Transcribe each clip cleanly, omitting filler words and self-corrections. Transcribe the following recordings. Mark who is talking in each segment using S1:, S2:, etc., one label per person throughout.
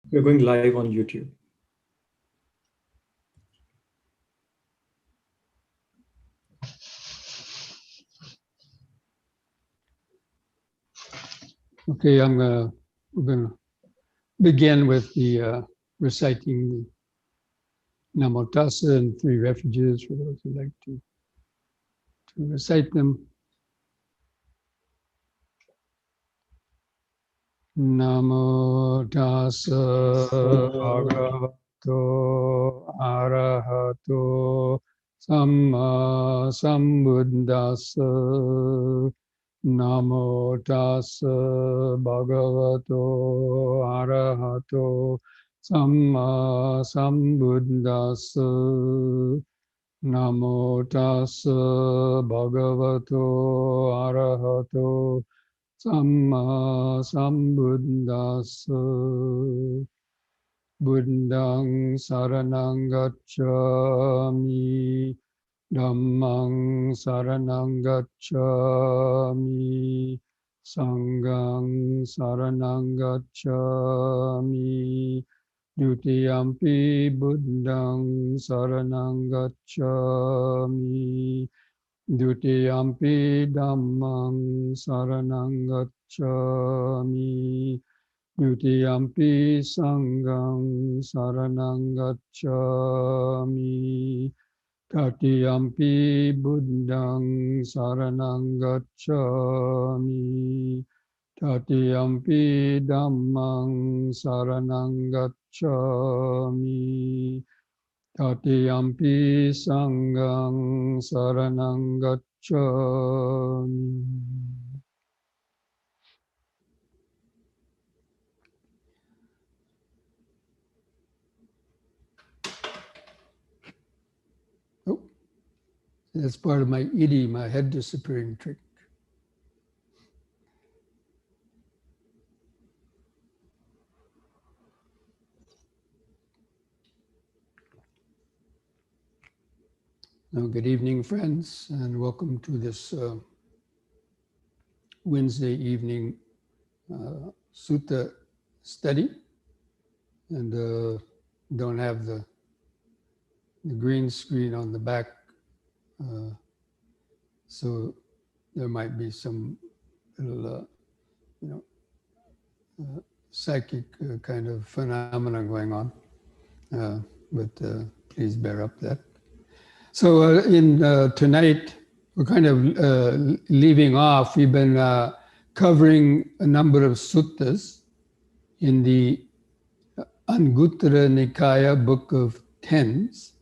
S1: We're going live on YouTube.
S2: Okay, we're going to begin with the reciting the Namo Tassa and three refuges for those who like to recite them. Namo Tassa Bhagavato Arahato Samma Sambuddhassa. Namo Tassa Bhagavato Arahato Samma Sambuddhassa. Namo Tassa Bhagavato Arahato Samma Sambuddhassa. Buddhang Saranang Gacchami. Dhammang Saranang Gacchami. Sanghang Saranang Gacchami. Dutiyampi Buddhang Saranang Gacchami. Dutiyampi Dhammang Saranang Gacchami. Dutiyampi Sanghang Saranang Gacchami. Tatiyampi Buddhang Saranang Gacchami. Tatiyampi Dhammang Saranang Gacchami. Tatiyampi Sanghang Saranang Gacchami. Oh, that's part of my iti, my head disappearing trick. Good evening, friends, and welcome to this Wednesday evening Sutta study. And don't have the green screen on the back, so there might be some little, psychic kind of phenomena going on, but please bear up that. So tonight, we're kind of leaving off. We've been covering a number of suttas in the Anguttara Nikaya Book of Tens.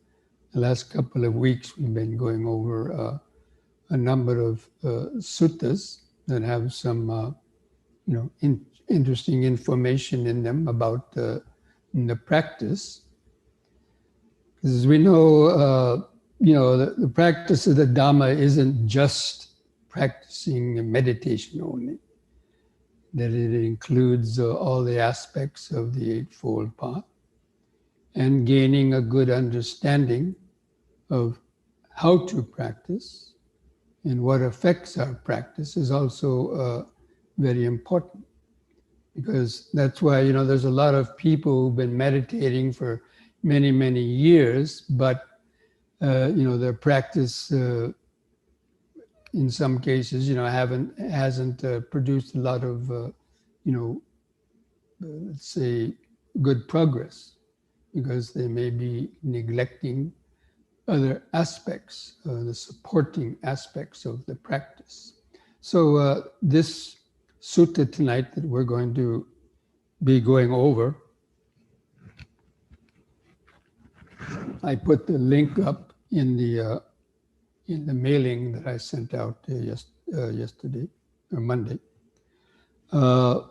S2: The last couple of weeks, we've been going over a number of suttas that have some, interesting information in them about the practice. Because as we know, the practice of the Dhamma isn't just practicing meditation only, that it includes all the aspects of the Eightfold Path and gaining a good understanding of how to practice and what affects our practice is also very important. Because that's why, there's a lot of people who've been meditating for many, many years, but their practice, in some cases, hasn't produced a lot of, let's say, good progress, because they may be neglecting other aspects, the supporting aspects of the practice. So this sutta tonight that we're going to be going over, I put the link up in the mailing that I sent out yesterday or Monday. And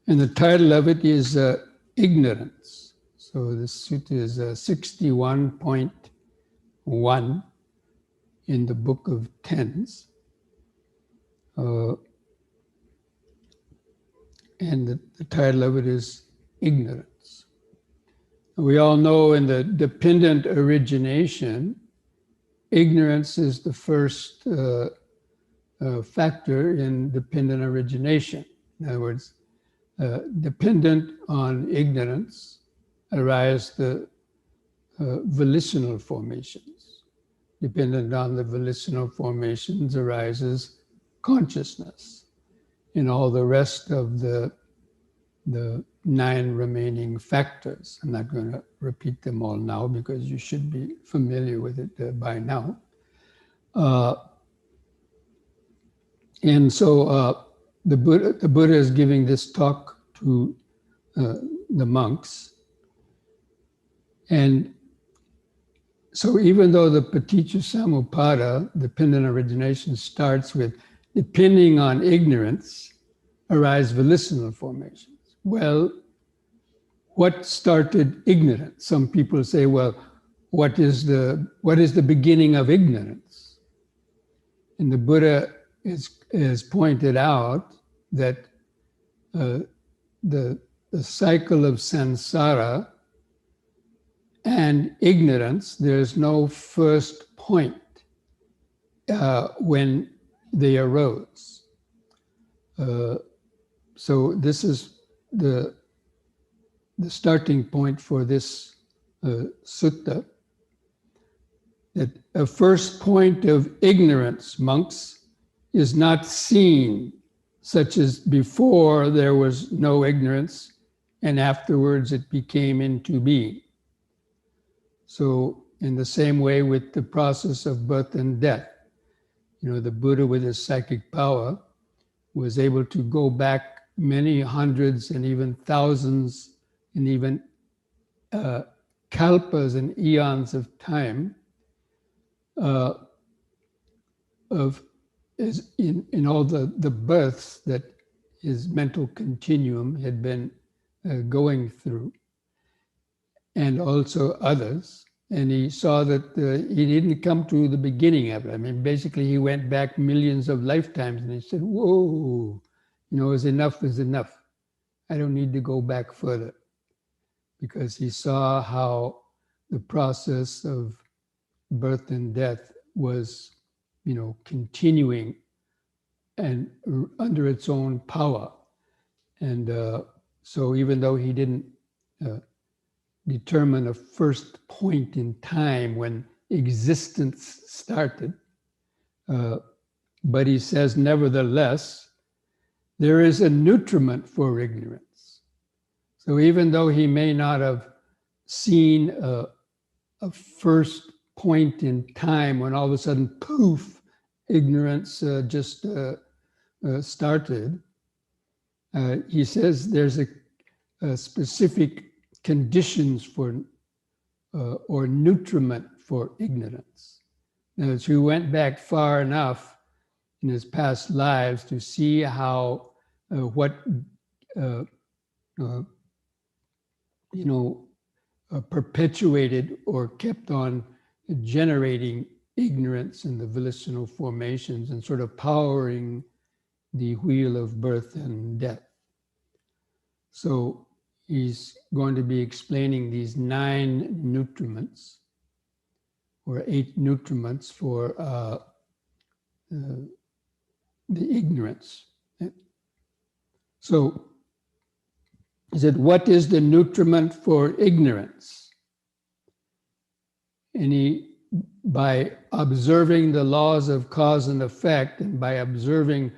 S2: the title of it is Ignorance. So this sutta is 61.1 in the Book of Tens. And the title of it is Ignorance. We all know in the dependent origination, ignorance is the first factor in dependent origination. In other words, dependent on ignorance arise the volitional formations. Dependent on the volitional formations arises consciousness. And all the rest of the 9 remaining factors. I'm not going to repeat them all now because you should be familiar with it by now. And so the Buddha is giving this talk to the monks. And so even though the Paticca Samuppada, dependent origination, starts with depending on ignorance, arise volitional formations. Well, what started ignorance? Some people say, well, what is the beginning of ignorance? And the Buddha is pointed out that the cycle of samsara and ignorance, there's no first point when they arose. So this is the starting point for this sutta, that a first point of ignorance, monks, is not seen, such as before there was no ignorance and afterwards it became into being. So in the same way with the process of birth and death, the Buddha with his psychic power was able to go back many hundreds and even thousands and even kalpas and eons of time in all the births that his mental continuum had been going through, and also others. And he saw that he didn't come to the beginning of it. I mean, basically he went back millions of lifetimes and he said, whoa, enough is enough. I don't need to go back further. Because he saw how the process of birth and death was, continuing and under its own power. And so even though he didn't determine a first point in time when existence started, but he says, nevertheless, there is a nutriment for ignorance. So even though he may not have seen a first point in time when all of a sudden, poof, ignorance just started, he says there's a specific conditions for or nutriment for ignorance. Now, he went back far enough in his past lives to see how perpetuated or kept on generating ignorance in the volitional formations and sort of powering the wheel of birth and death. So he's going to be explaining these 9 nutriments or 8 nutriments for the ignorance. So he said, what is the nutriment for ignorance? And by observing the laws of cause and effect, and by observing,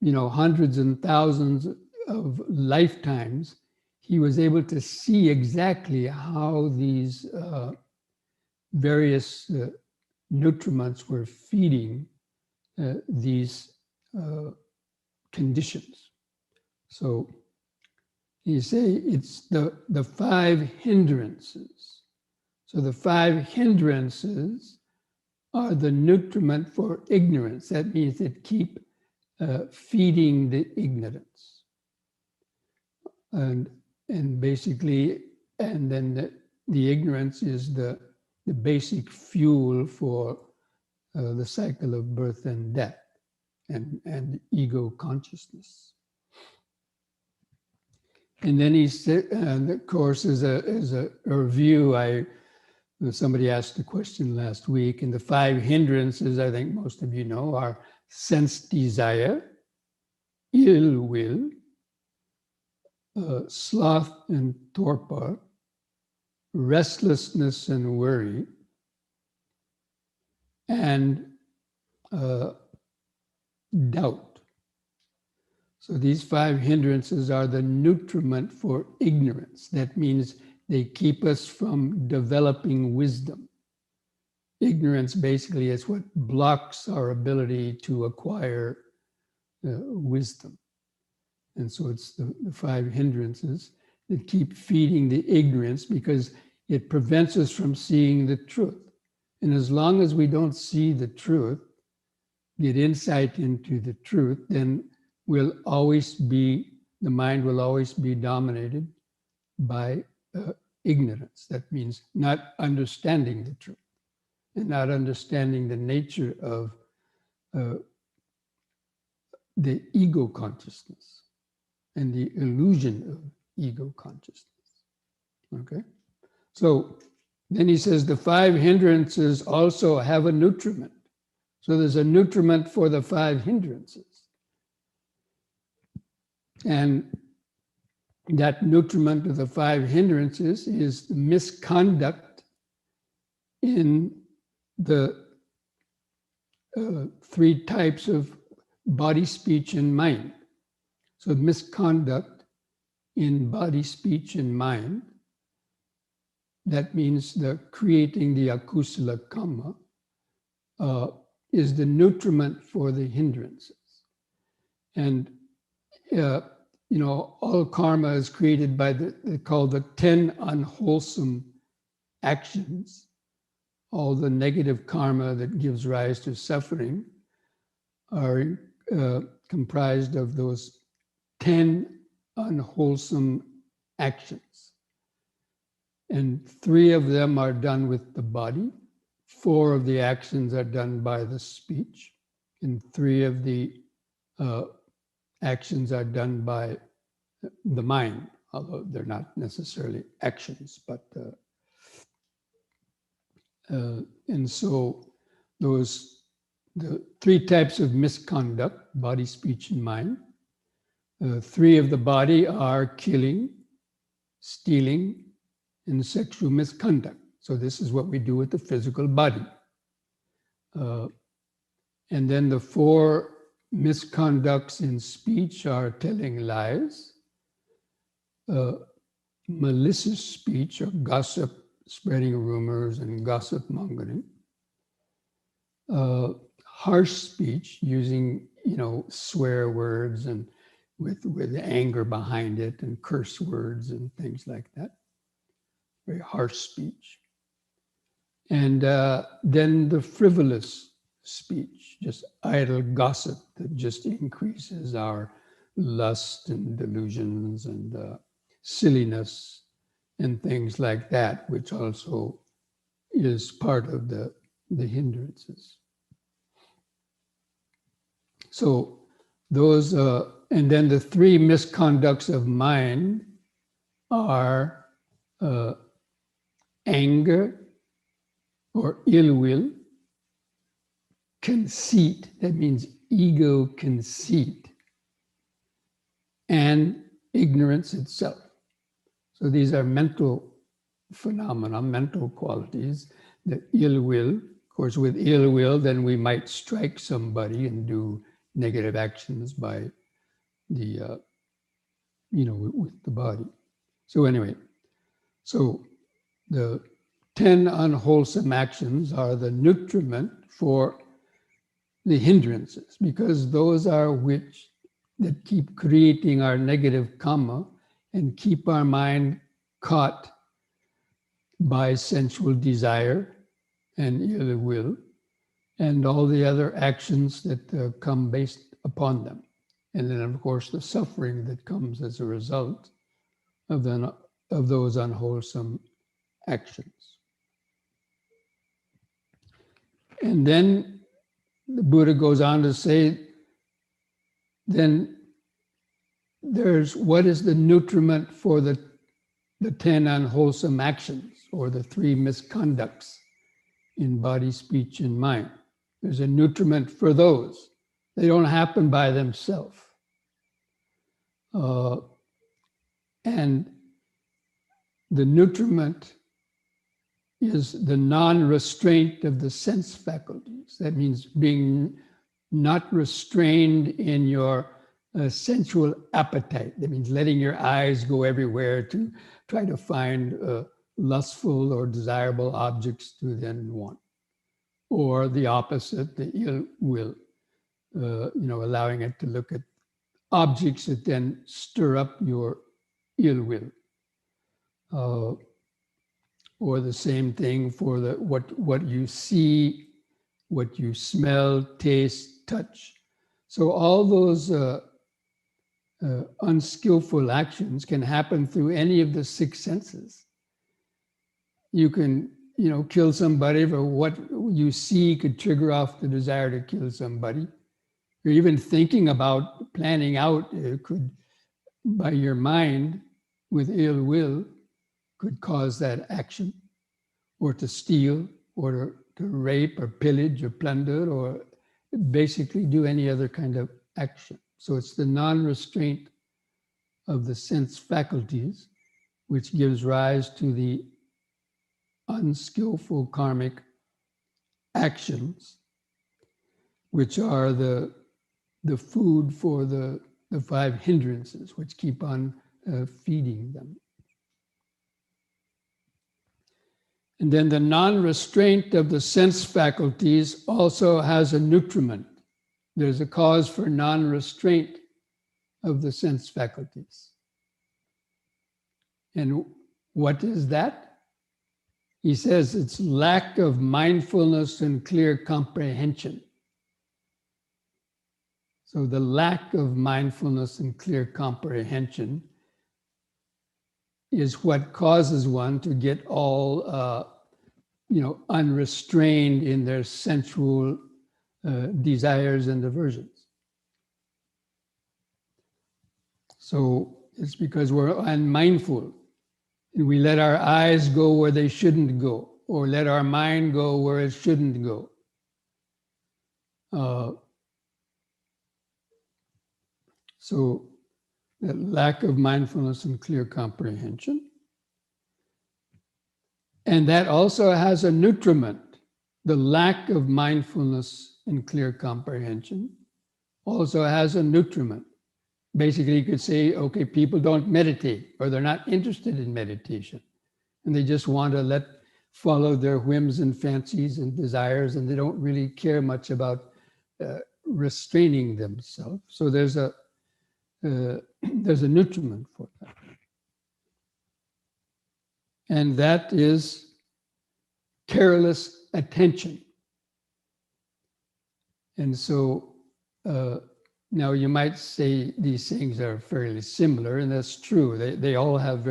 S2: hundreds and thousands of lifetimes, he was able to see exactly how these various nutriments were feeding these conditions. So you say it's the 5 hindrances. So the 5 hindrances are the nutriment for ignorance. That means that keep feeding the ignorance. And basically, and then the ignorance is the basic fuel for the cycle of birth and death and ego consciousness. And then he said, and of course, as a review, somebody asked a question last week, and the 5 hindrances, I think most of you know, are sense desire, ill will, sloth and torpor, restlessness and worry, and doubt. So these 5 hindrances are the nutriment for ignorance. That means they keep us from developing wisdom. Ignorance basically is what blocks our ability to acquire wisdom. And so it's the 5 hindrances that keep feeding the ignorance because it prevents us from seeing the truth. And as long as we don't see the truth, get insight into the truth, then the mind will always be dominated by ignorance. That means not understanding the truth and not understanding the nature of the ego consciousness and the illusion of ego consciousness. Okay? So then he says the 5 hindrances also have a nutriment. So there's a nutriment for the 5 hindrances. And that nutriment of the 5 hindrances is the misconduct in the 3 types of body, speech, and mind. So misconduct in body, speech, and mind, that means the creating the akusala karma, is the nutriment for the hindrances. And all karma is created by they call the 10 unwholesome actions. All the negative karma that gives rise to suffering are comprised of those 10 unwholesome actions. And 3 of them are done with the body, 4 of the actions are done by the speech, and 3 of the actions are done by the mind, although they're not necessarily actions, but and so the 3 types of misconduct, body, speech, and mind. 3 of the body are killing, stealing, and sexual misconduct. So this is what we do with the physical body. And then the 4 misconducts in speech are telling lies, malicious speech or gossip, spreading rumors and gossip mongering, harsh speech, using swear words and with anger behind it, and curse words and things like that. Very harsh speech. And then the frivolous speech, just idle gossip that just increases our lust and delusions and silliness and things like that, which also is part of the hindrances. So those, and then the 3 misconducts of mind are anger or ill will, conceit, that means ego conceit, and ignorance itself. So these are mental phenomena, mental qualities, the ill will. Of course, with ill will, then we might strike somebody and do negative actions by the, with the body. So anyway, so the 10 unwholesome actions are the nutriment for the hindrances, because those are which that keep creating our negative karma and keep our mind caught by sensual desire and ill will and all the other actions that come based upon them. And then, of course, the suffering that comes as a result of those unwholesome actions. And then the Buddha goes on to say, then there's what is the nutriment for the 10 unwholesome actions, or the 3 misconducts in body, speech, and mind. There's a nutriment for those. They don't happen by themselves. And the nutriment is the non-restraint of the sense faculties. That means being not restrained in your sensual appetite. That means letting your eyes go everywhere to try to find lustful or desirable objects to then want. Or the opposite, the ill will, allowing it to look at objects that then stir up your ill will. Or the same thing for what you see, what you smell, taste, touch. So all those unskillful actions can happen through any of the six senses. You can, kill somebody, but what you see could trigger off the desire to kill somebody. Or even thinking about planning out could, by your mind, with ill will, could cause that action, or to steal, or to rape, or pillage, or plunder, or basically do any other kind of action. So it's the non-restraint of the sense faculties which gives rise to the unskillful karmic actions, which are the food for the five hindrances, which keep on feeding them. And then the non-restraint of the sense faculties also has a nutriment. There's a cause for non-restraint of the sense faculties. And what is that? He says it's lack of mindfulness and clear comprehension. So the lack of mindfulness and clear comprehension is what causes one to get all, unrestrained in their sensual desires and aversions. So it's because we're unmindful and we let our eyes go where they shouldn't go, or let our mind go where it shouldn't go. So that lack of mindfulness and clear comprehension. And that also has a nutriment. The lack of mindfulness and clear comprehension also has a nutriment. Basically, you could say, okay, people don't meditate, or they're not interested in meditation, and they just want to follow their whims and fancies and desires, and they don't really care much about restraining themselves. So there's a nutriment for that. And that is careless attention. And so now you might say these things are fairly similar, and that's true. They all have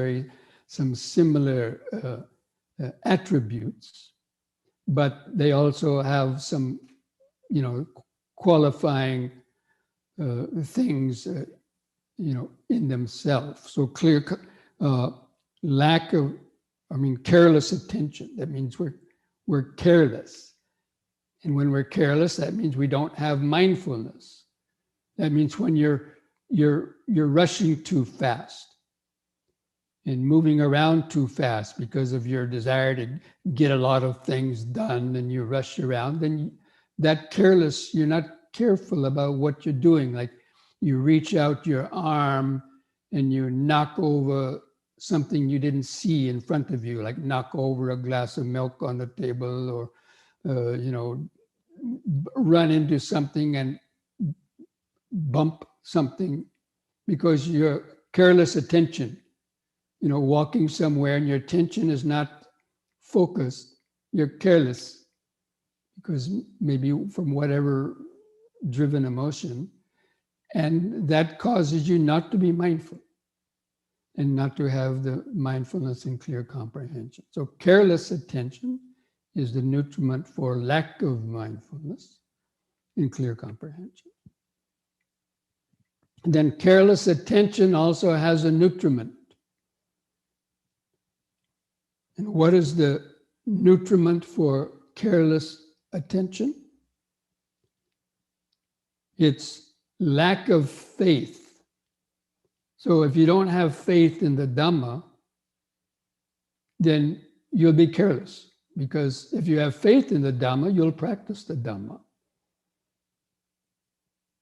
S2: some similar attributes, but they also have some, qualifying things, in themselves. So careless attention. That means we're careless. And when we're careless, that means we don't have mindfulness. That means when you're rushing too fast and moving around too fast because of your desire to get a lot of things done, and you rush around, then you're not careful about what you're doing. Like you reach out your arm and you knock over something you didn't see in front of you, like knock over a glass of milk on the table, or run into something and bump something because your careless attention, walking somewhere and your attention is not focused, you're careless because maybe from whatever driven emotion, and that causes you not to be mindful and not to have the mindfulness and clear comprehension. So careless attention is the nutriment for lack of mindfulness and clear comprehension. Then careless attention also has a nutriment. And what is the nutriment for careless attention? It's lack of faith. So if you don't have faith in the Dhamma, then you'll be careless. Because if you have faith in the Dhamma, you'll practice the Dhamma.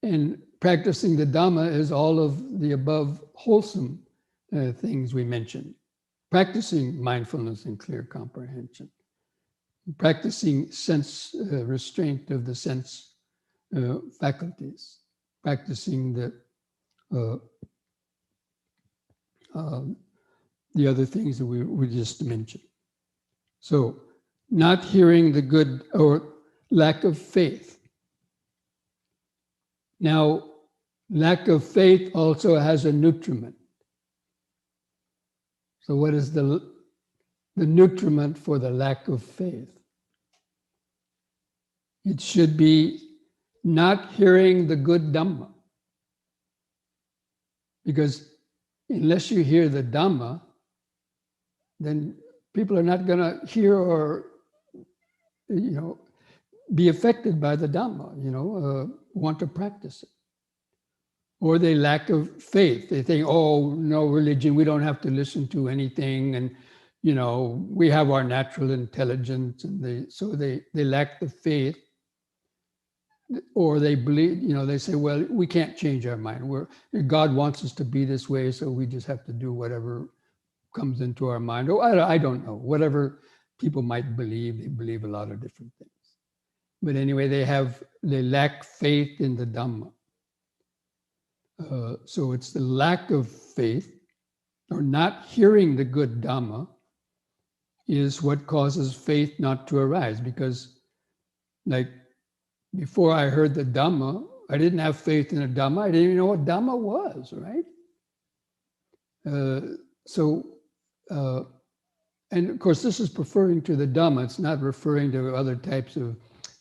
S2: And practicing the Dhamma is all of the above wholesome things we mentioned. Practicing mindfulness and clear comprehension. Practicing sense restraint of the sense faculties. Practicing the other things that we just mentioned. So, not hearing the good or lack of faith. Now, lack of faith also has a nutriment. So what is the nutriment for the lack of faith? It should be not hearing the good Dhamma. Because unless you hear the Dhamma, then people are not going to hear or, be affected by the Dhamma, want to practice it. Or they lack of faith. They think, oh, no religion, we don't have to listen to anything. And, we have our natural intelligence. And so they lack the faith. Or they believe, they say, well, we can't change our mind. God wants us to be this way, so we just have to do whatever comes into our mind. Or I don't know, whatever people might believe. They believe a lot of different things. But anyway, they lack faith in the Dhamma. So it's the lack of faith or not hearing the good Dhamma is what causes faith not to arise. Because like before I heard the Dhamma, I didn't have faith in the Dhamma. I didn't even know what Dhamma was, right? And of course, this is referring to the Dhamma. It's not referring to other types of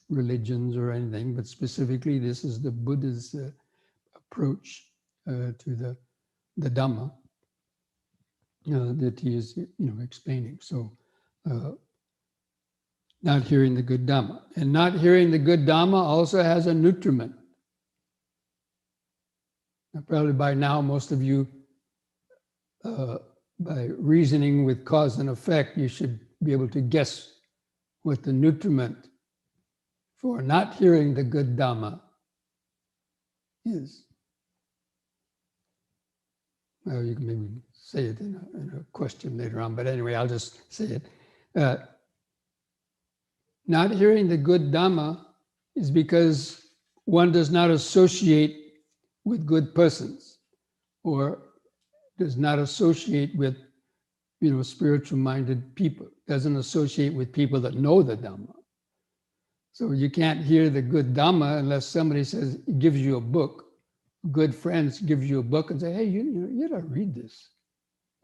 S2: religions or anything, but specifically, this is the Buddha's approach to the Dhamma that he is, explaining. So, not hearing the good Dhamma. And not hearing the good Dhamma also has a nutriment. Now, probably by now, most of you, by reasoning with cause and effect, you should be able to guess what the nutriment for not hearing the good Dhamma is. Well, you can maybe say it in a question later on, but anyway, I'll just say it. Not hearing the good Dhamma is because one does not associate with good persons or does not associate with, spiritual-minded people, doesn't associate with people that know the Dhamma. So you can't hear the good Dhamma unless somebody gives you a book, good friends gives you a book and say, hey, you gotta read this.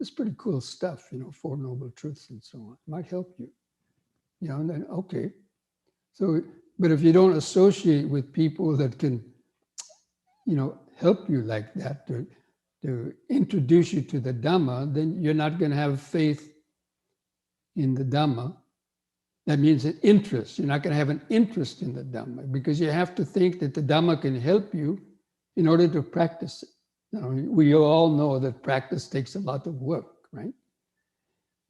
S2: It's pretty cool stuff, Four Noble Truths and so on. It might help you. And then, okay. So, but if you don't associate with people that can, help you like that, to introduce you to the Dhamma, then you're not going to have faith in the Dhamma. That means an interest. You're not going to have an interest in the Dhamma because you have to think that the Dhamma can help you in order to practice it. We all know that practice takes a lot of work, right?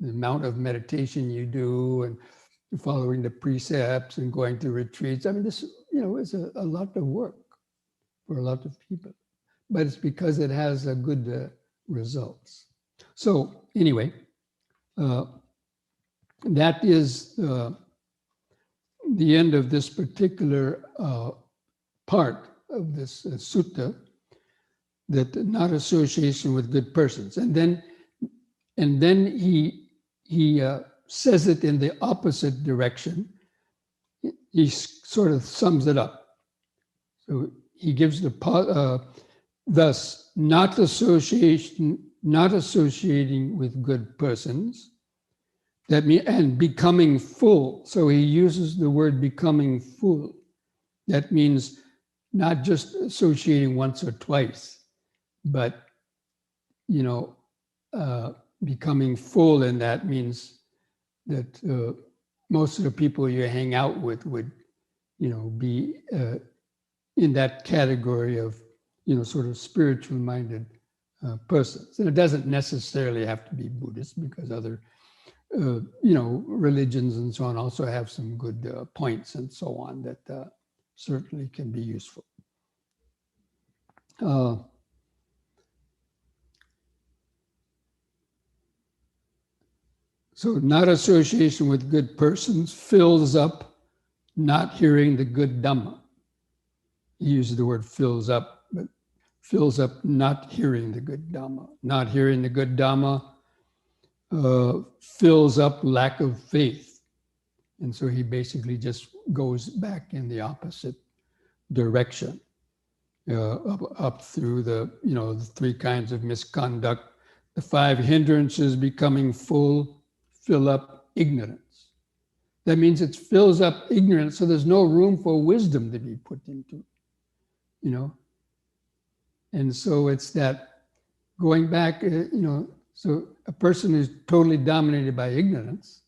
S2: The amount of meditation you do and following the precepts and going to retreats. I mean, this, is a lot of work for a lot of people, but it's because it has a good results. So anyway, that is the end of this particular part of this sutta, that not association with good persons. And then he says it in the opposite direction. He sort of sums it up. So he gives thus not associating with good persons. That means, and becoming full. So he uses the word becoming full. That means not just associating once or twice, but, becoming full. And that means that most of the people you hang out with would, be in that category of, sort of spiritual-minded persons. And it doesn't necessarily have to be Buddhist, because other, religions and so on also have some good points and so on that certainly can be useful. So not association with good persons fills up not hearing the good Dhamma. He uses the word fills up, but fills up not hearing the good Dhamma. Not hearing the good Dhamma fills up lack of faith. And so he basically just goes back in the opposite direction, up through the three kinds of misconduct, the 5 hindrances becoming full, fill up ignorance. That means it fills up ignorance, so there's no room for wisdom to be put into, And so it's that going back, so a person who's totally dominated by ignorance,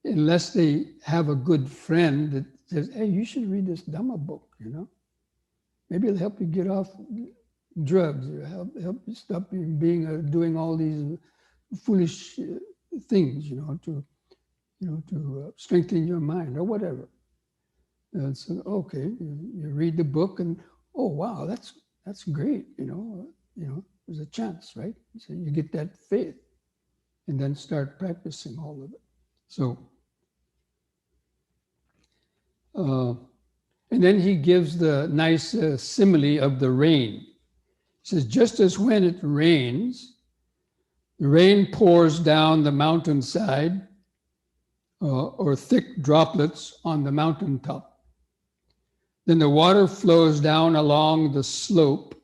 S2: unless they have a good friend that says, hey, you should read this Dhamma book, Maybe it'll help you get off drugs, or help you stop doing all these foolish things, to strengthen your mind or whatever. And so, okay, you read the book and, oh, wow, that's great, there's a chance, right? So you get that faith and then start practicing all of it. So, and then he gives the nice simile of the rain. He says, just as when it rains, the rain pours down the mountainside or thick droplets on the mountaintop. Then the water flows down along the slope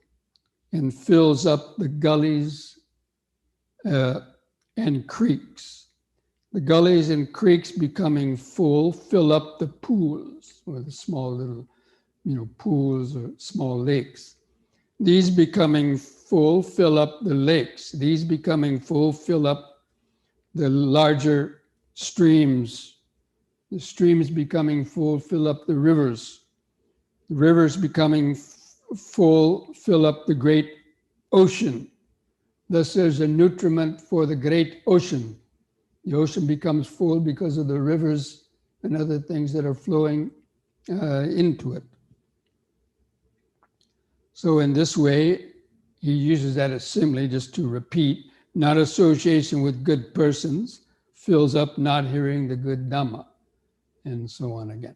S2: and fills up the gullies and creeks. The gullies and creeks becoming full fill up the pools, or the small little, pools or small lakes. These becoming full fill up the lakes. These becoming full fill up the larger streams. The streams becoming full fill up the rivers. The rivers becoming full fill up the great ocean. Thus there's a nutriment for the great ocean. The ocean becomes full because of the rivers and other things that are flowing into it. So in this way, he uses that as simile, just to repeat, not association with good persons fills up not hearing the good Dhamma, and so on again.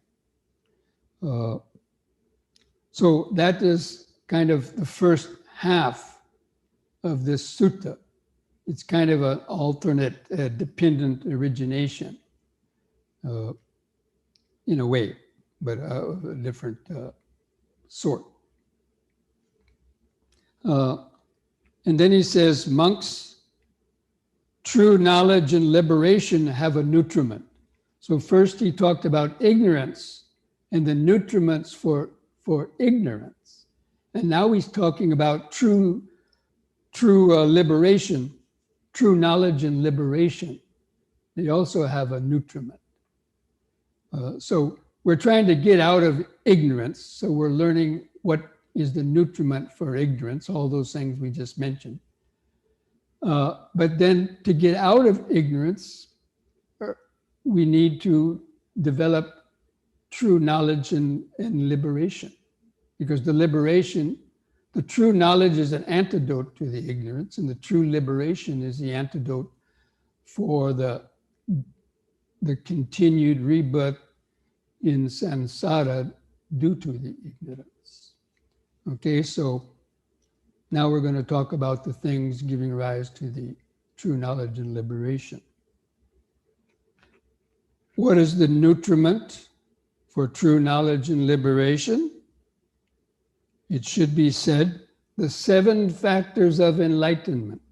S2: So that is kind of the first half of this sutta. It's kind of an alternate dependent origination in a way, but of a different sort. And then he says, monks, true knowledge and liberation have a nutriment. So first he talked about ignorance and the nutriments for ignorance. And now he's talking about true liberation, true knowledge and liberation. They also have a nutriment. So we're trying to get out of ignorance. So we're learning what is the nutriment for ignorance, all those things we just mentioned. But then to get out of ignorance, we need to develop true knowledge and liberation. Because the true knowledge is an antidote to the ignorance, and the true liberation is the antidote for the continued rebirth in samsara due to the ignorance. Okay, so now we're going to talk about the things giving rise to the true knowledge and liberation. What is the nutriment for true knowledge and liberation? It should be said, the 7 factors of enlightenment.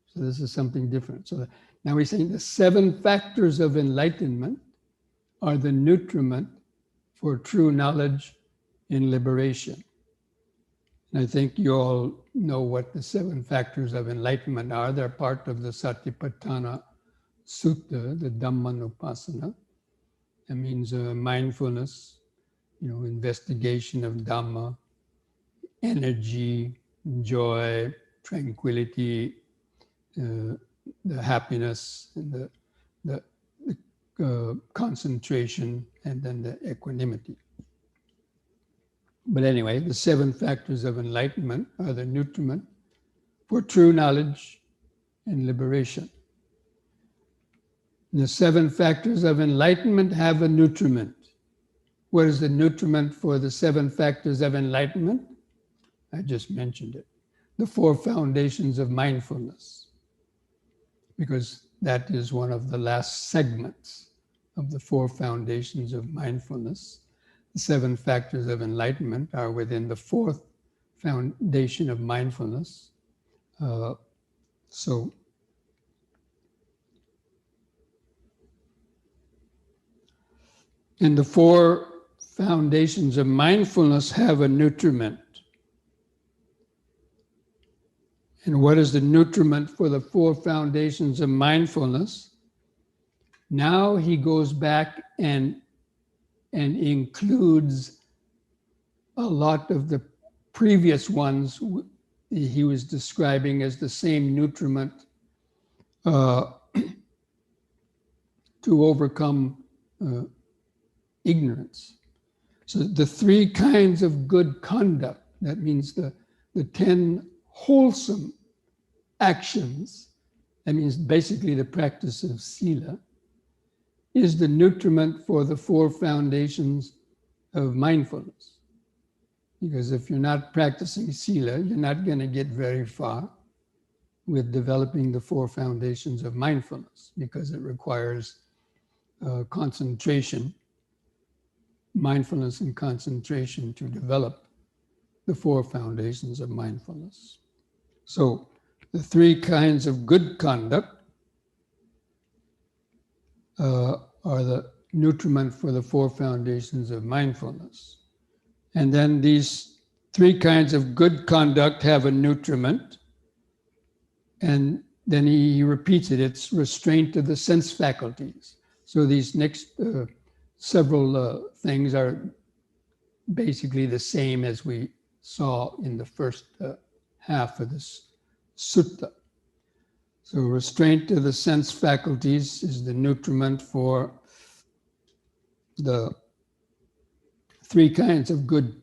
S2: So this is something different. So now we're saying the 7 factors of enlightenment are the nutriment for true knowledge and liberation. And I think you all know what the 7 factors of enlightenment are. They're part of the Satipatthana Sutta, the Dhammanupassana. That means mindfulness, investigation of Dhamma, energy, joy, tranquility, the happiness, and the concentration, and then the equanimity. But anyway, the 7 factors of enlightenment are the nutriment for true knowledge and liberation. And the 7 factors of enlightenment have a nutriment. What is the nutriment for the 7 factors of enlightenment? I just mentioned it. The 4 foundations of mindfulness, because that is one of the last segments of the 4 foundations of mindfulness. The 7 factors of enlightenment are within the 4th foundation of mindfulness. And the 4 foundations of mindfulness have a nutriment. And what is the nutriment for the 4 foundations of mindfulness? Now he goes back and includes a lot of the previous ones he was describing as the same nutriment to overcome ignorance. So the 3 kinds of good conduct, that means the 10 wholesome actions, that means basically the practice of sila, is the nutriment for the 4 foundations of mindfulness. Because if you're not practicing sila, you're not going to get very far with developing the 4 foundations of mindfulness, because it requires concentration, mindfulness and concentration to develop the 4 foundations of mindfulness. So the 3 kinds of good conduct are the nutriment for the 4 foundations of mindfulness. And then these 3 kinds of good conduct have a nutriment. And then he repeats it. It's restraint of the sense faculties. So these next several things are basically the same as we saw in the first half of this sutta. So restraint of the sense faculties is the nutriment for the 3 kinds of good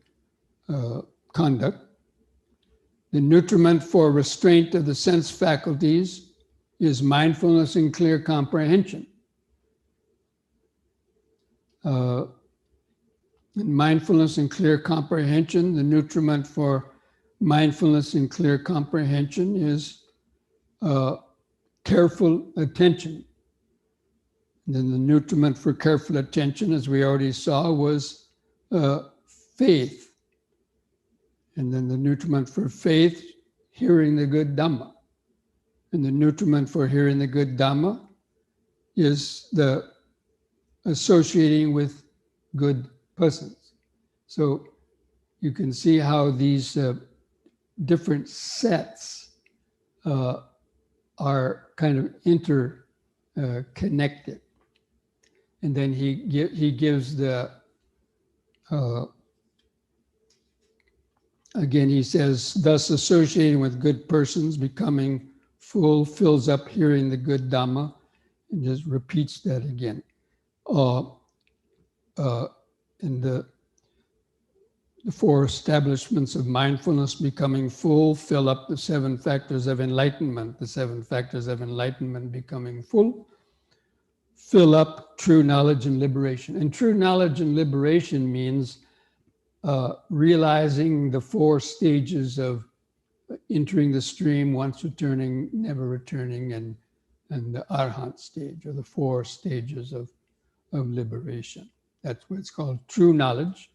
S2: conduct. The nutriment for restraint of the sense faculties is mindfulness and clear comprehension. In mindfulness and clear comprehension, the nutriment for mindfulness and clear comprehension is careful attention. And then the nutriment for careful attention, as we already saw, was faith. And then the nutriment for faith, hearing the good Dhamma. And the nutriment for hearing the good Dhamma is the associating with good persons. So you can see how these different sets are kind of interconnected. And then he gives the, again, he says, thus associating with good persons, becoming full, fills up hearing the good Dhamma, and just repeats that again. In the 4 establishments of mindfulness, becoming full, fill up the 7 factors of enlightenment. The 7 factors of enlightenment becoming full, fill up true knowledge and liberation. And true knowledge and liberation means realizing the 4 stages of entering the stream, once returning, never returning, and the arhat stage, or the 4 stages of liberation. That's what it's called, true knowledge,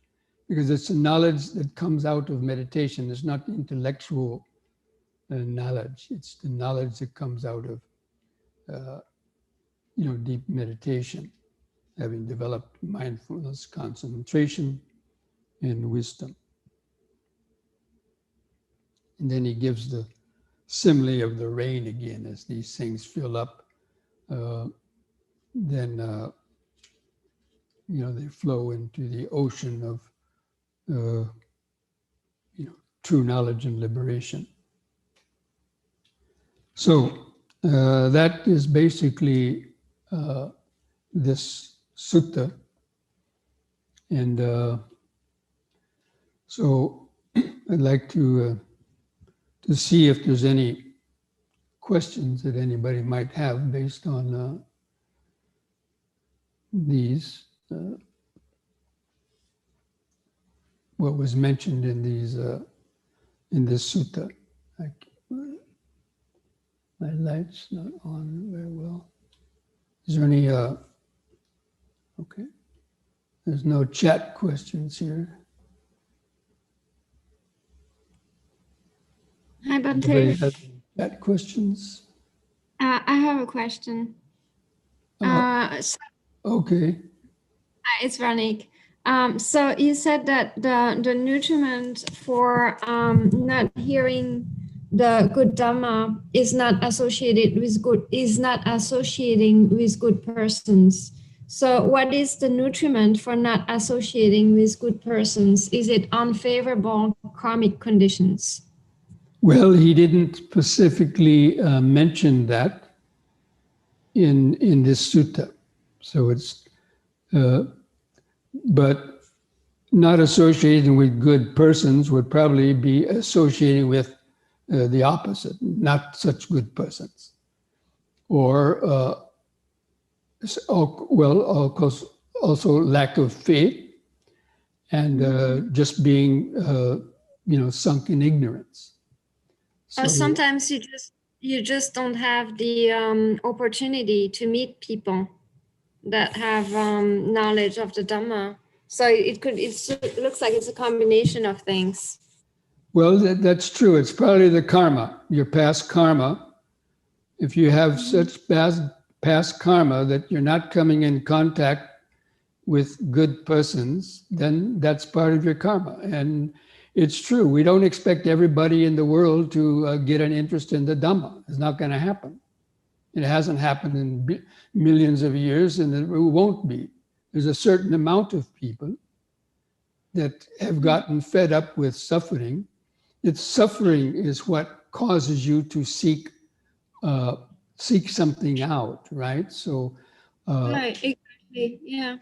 S2: because it's a knowledge that comes out of meditation. It's not intellectual knowledge. It's the knowledge that comes out of deep meditation, having developed mindfulness, concentration, and wisdom. And then he gives the simile of the rain again. As these things fill up, then they flow into the ocean of true knowledge and liberation. So that is basically this sutta. And so I'd like to see if there's any questions that anybody might have based on these, what was mentioned in these, in this sutta. My light's not on very well. Is there any, okay. There's no chat questions here.
S1: Hi, Bhante.
S2: Anybody have any chat questions?
S1: I have a question.
S2: Okay.
S1: It's Ranik. So you said that the nutriment for not hearing the good Dhamma is not associated with associating with good persons. So what is the nutriment for not associating with good persons? Is it unfavorable karmic conditions?
S2: Well, he didn't specifically mention that in this sutta. So it's, but not associating with good persons would probably be associating with the opposite, not such good persons. Or, well, of course, also lack of faith and just being, sunk in ignorance.
S1: So sometimes you just don't have the opportunity to meet people that have knowledge of the Dhamma. So it looks like it's a combination of things.
S2: Well, that's true. It's probably the karma, your past karma. If you have such past karma that you're not coming in contact with good persons, then that's part of your karma. And it's true. We don't expect everybody in the world to get an interest in the Dhamma. It's not going to happen. It hasn't happened in millions of years, and it won't be. There's a certain amount of people that have gotten fed up with suffering. It's suffering is what causes you to seek something out, right? So,
S1: right, exactly, yeah.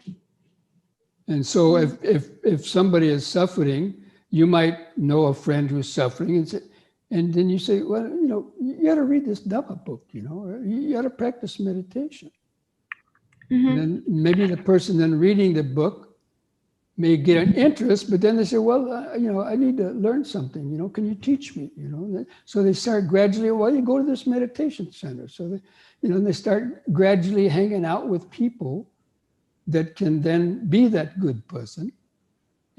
S2: And so, if somebody is suffering, you might know a friend who's suffering, and then you say, well, you got to read this Dhamma book, or you got to practice meditation. And then maybe the person then reading the book may get an interest, but then they say, well, I need to learn something, can you teach me, So they start gradually, well, you go to this meditation center. So they start gradually hanging out with people that can then be that good person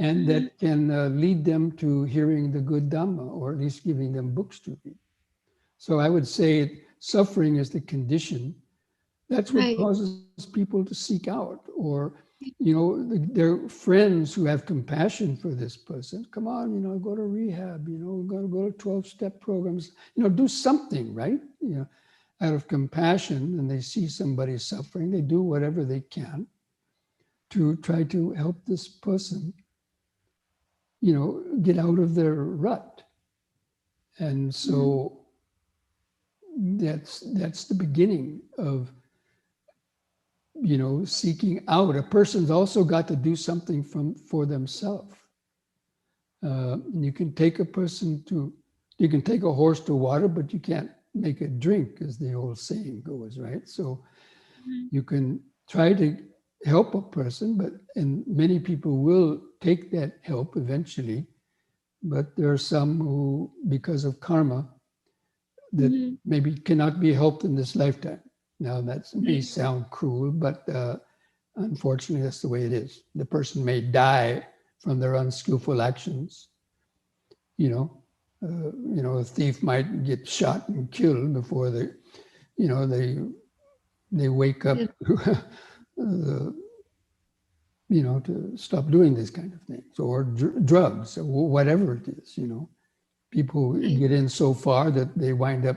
S2: and that can lead them to hearing the good Dhamma, or at least giving them books to read. So I would say suffering is the condition. That's what causes people to seek out, or, their friends who have compassion for this person. Come on, go to rehab, go to 12-step programs, do something, right? Out of compassion, and they see somebody suffering, they do whatever they can to try to help this person, get out of their rut. And so that's the beginning of, seeking out. A person's also got to do something for themselves. You can take a horse to water, but you can't make it drink, as the old saying goes, right? So you can try to help a person, and many people will take that help eventually, but there are some who, because of karma, that maybe cannot be helped in this lifetime. Now that may sound cruel, but unfortunately that's the way it is. The person may die from their unskillful actions. A thief might get shot and killed before they wake up to stop doing this kind of things, or drugs, or whatever it is, People get in so far that they wind up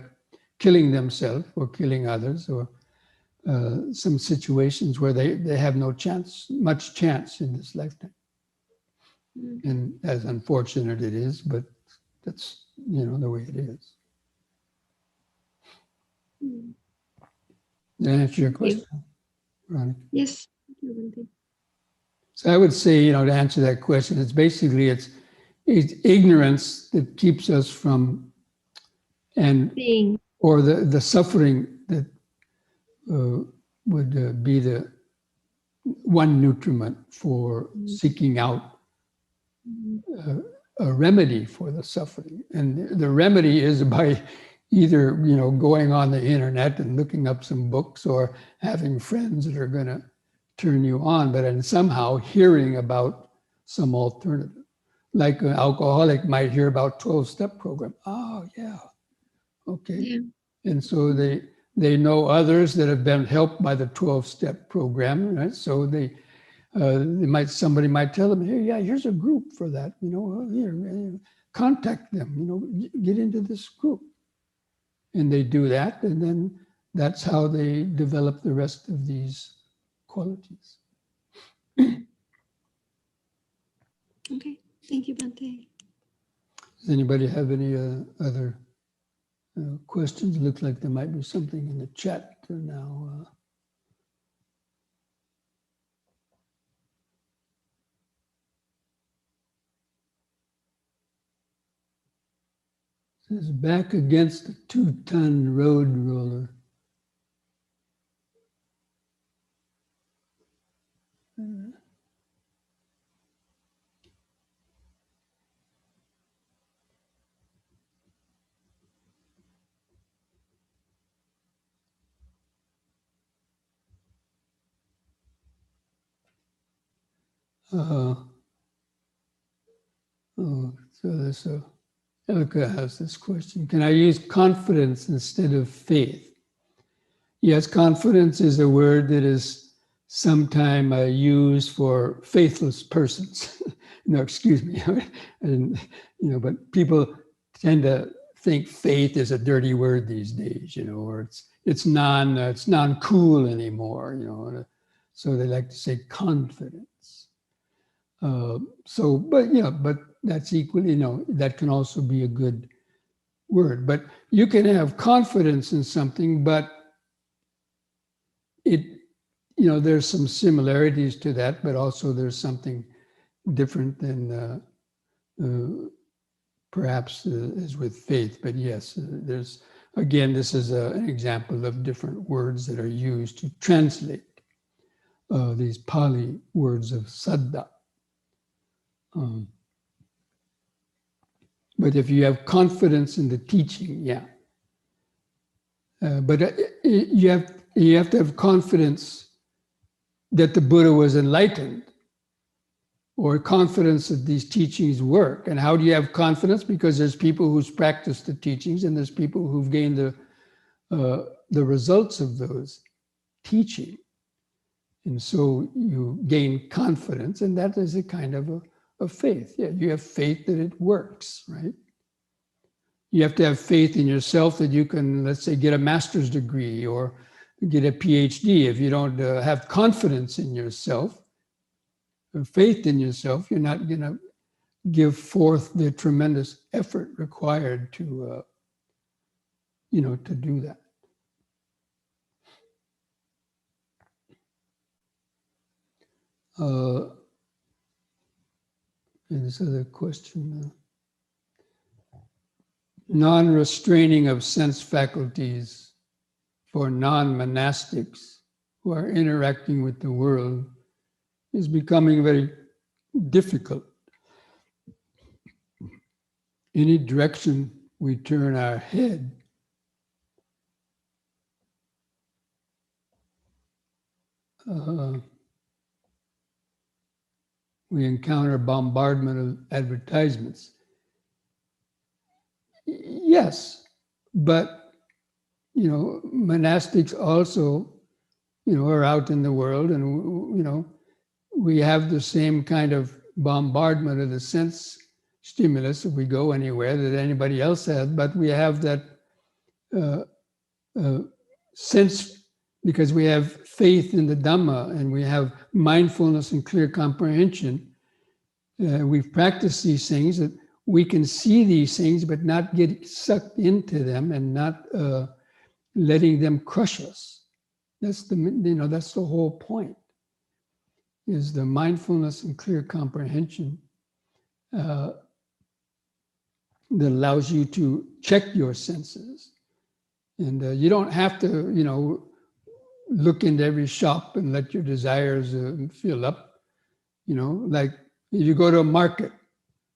S2: killing themselves or killing others, or some situations where they have much chance in this lifetime. And as unfortunate it is, but That's, the way it is.
S1: Mm.
S2: Did that answer your
S1: Thank you.
S2: question, Veronica?
S1: Yes. Thank you, Bhante.
S2: So I would say, to answer that question, it's basically it's ignorance that keeps us from,
S1: Being.
S2: or the suffering that would be the one nutriment for seeking out a remedy for the suffering. And the remedy is by either, going on the internet and looking up some books, or having friends that are going to turn you on, but and somehow hearing about some alternative. Like an alcoholic might hear about 12-step program. Oh, yeah. Okay.
S1: Yeah.
S2: And so they know others that have been helped by the 12-step program, right? So somebody might tell them, hey, yeah, here's a group for that, here, contact them, get into this group. And they do that, and then that's how they develop the rest of these qualities.
S1: Okay. Thank you, Bhante.
S2: Does anybody have any other questions? It looks like there might be something in the chat now. It says, back against a 2-ton road roller. So Elka has this question. Can I use confidence instead of faith? Yes, confidence is a word that is sometimes used for faithless persons. No, excuse me. And, but people tend to think faith is a dirty word these days, or it's non-cool anymore, so they like to say confidence. But that's equally, that can also be a good word. But you can have confidence in something, but there's some similarities to that, but also there's something different than perhaps as with faith. But yes, this is an example of different words that are used to translate these Pali words of saddha. But if you have confidence in the teaching, yeah. But you have to have confidence that the Buddha was enlightened, or confidence that these teachings work. And how do you have confidence? Because there's people who's practiced the teachings, and there's people who've gained the results of those teaching. And so you gain confidence, and that is a kind of a faith. Yeah, you have faith that it works, right? You have to have faith in yourself that you can, let's say, get a master's degree or get a PhD. If you don't have confidence in yourself, or faith in yourself, you're not going to give forth the tremendous effort required to, to do that. And this other question. Non-restraining of sense faculties for non-monastics who are interacting with the world is becoming very difficult. Any direction we turn our head, we encounter bombardment of advertisements. Yes, but monastics also, are out in the world, and we have the same kind of bombardment of the sense stimulus if we go anywhere that anybody else has, but we have that sense because we have faith in the Dhamma and we have mindfulness and clear comprehension. We've practiced these things that we can see these things, but not get sucked into them and not letting them crush us. That's that's the whole point, is the mindfulness and clear comprehension that allows you to check your senses. And you don't have to, look into every shop and let your desires fill up. Like if you go to a market,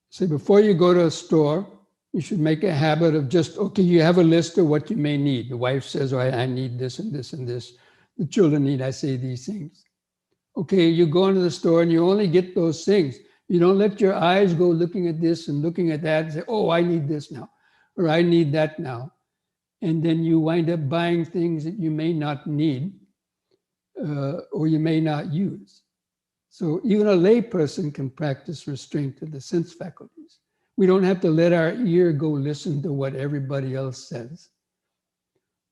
S2: say before you go to a store, you should make a habit of just, okay, you have a list of what you may need. The wife says, oh, I need this and this and this. The children need, I say these things. Okay, you go into the store and you only get those things. You don't let your eyes go looking at this and looking at that and say, oh, I need this now, or I need that now. And then you wind up buying things that you may not need or you may not use. So even a lay person can practice restraint of the sense faculties. We don't have to let our ear go listen to what everybody else says.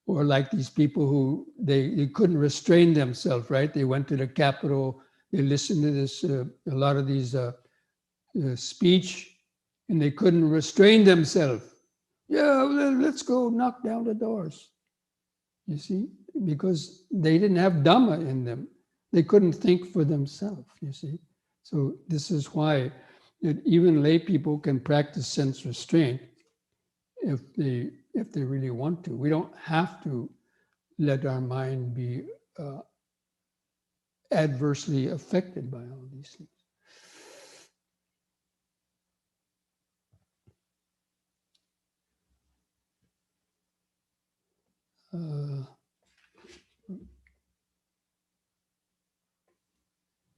S2: Or like these people who, they couldn't restrain themselves, right? They went to the Capitol, they listened to this, a lot of these speech, and they couldn't restrain themselves. Yeah, let's go knock down the doors. You see, because they didn't have Dhamma in them. They couldn't think for themselves, you see. So this is why that even lay people can practice sense restraint if they really want to. We don't have to let our mind be adversely affected by all these things.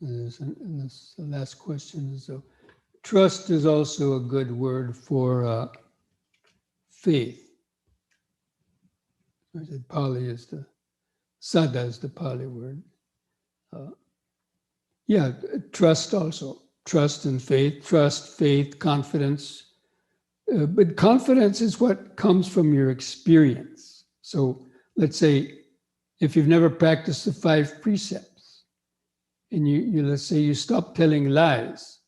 S2: And the last question is, trust is also a good word for faith. I said Pali is the, Sada is the Pali word. Yeah, trust also. Trust and faith, trust, faith, confidence. But confidence is what comes from your experience. So let's say if you've never practiced the 5 precepts and you let's say you stop telling lies,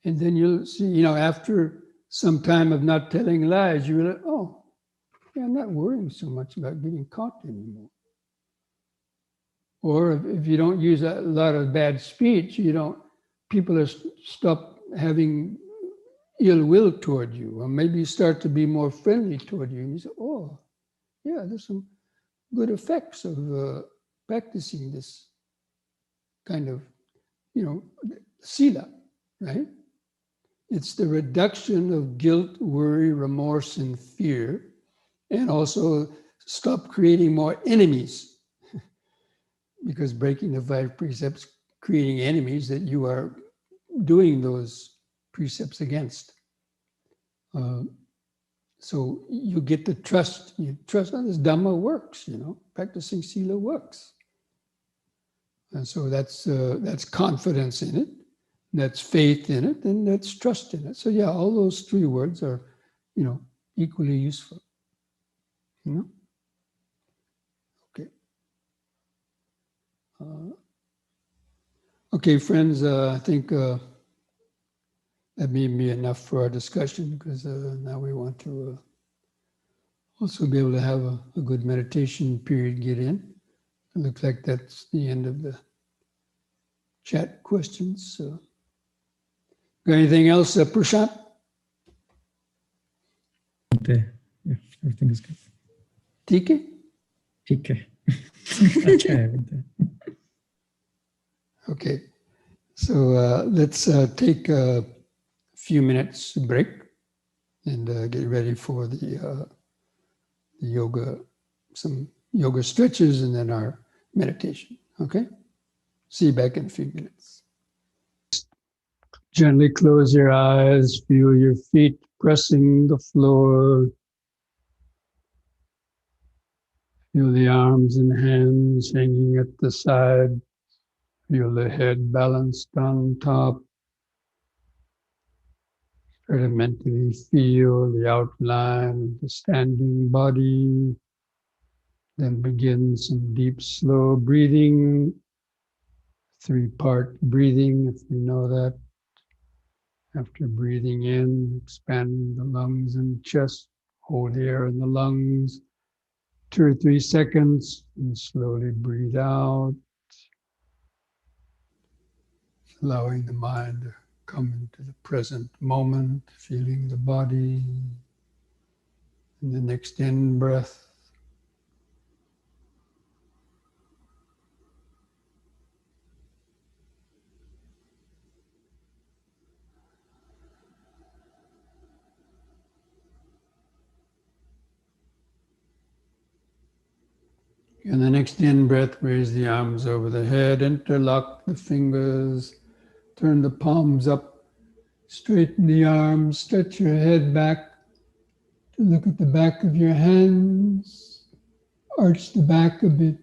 S2: and then you'll see, after some time of not telling lies, you realize, oh, yeah, I'm not worrying so much about getting caught anymore. Or if you don't use a lot of bad speech, people are stop having ill will toward you, or maybe you start to be more friendly toward you. And you say, oh, yeah, there's some good effects of practicing this kind of, sila, right? It's the reduction of guilt, worry, remorse, and fear, and also stop creating more enemies. Because breaking the 5 precepts, creating enemies that you are doing those precepts against. So you get the trust. You trust that this Dhamma works. Practicing sila works. And so that's confidence in it, that's faith in it, and that's trust in it. So yeah, all those 3 words are, equally useful. Okay. Okay, friends. I think that may be enough for our discussion, because now we want to also be able to have a good meditation period get in. It looks like that's the end of the chat questions. So, got anything else, Prashant?
S3: Yeah, everything is good.
S2: TK?
S3: TK. Okay.
S2: Okay. So let's take a few minutes break and get ready for the yoga, some yoga stretches, and then our meditation. Okay? See you back in a few minutes. Gently close your eyes, feel your feet pressing the floor. Feel the arms and hands hanging at the side. Feel the head balanced on top. Try to mentally feel the outline of the standing body. Then begin some deep, slow breathing. 3-part breathing, if you know that. After breathing in, expanding the lungs and chest, hold the air in the lungs 2 or 3 seconds and slowly breathe out, allowing the mind to come into the present moment, feeling the body. And the next in breath, and the next in breath, raise the arms over the head, interlock the fingers, turn the palms up, straighten the arms, stretch your head back to look at the back of your hands, arch the back a bit.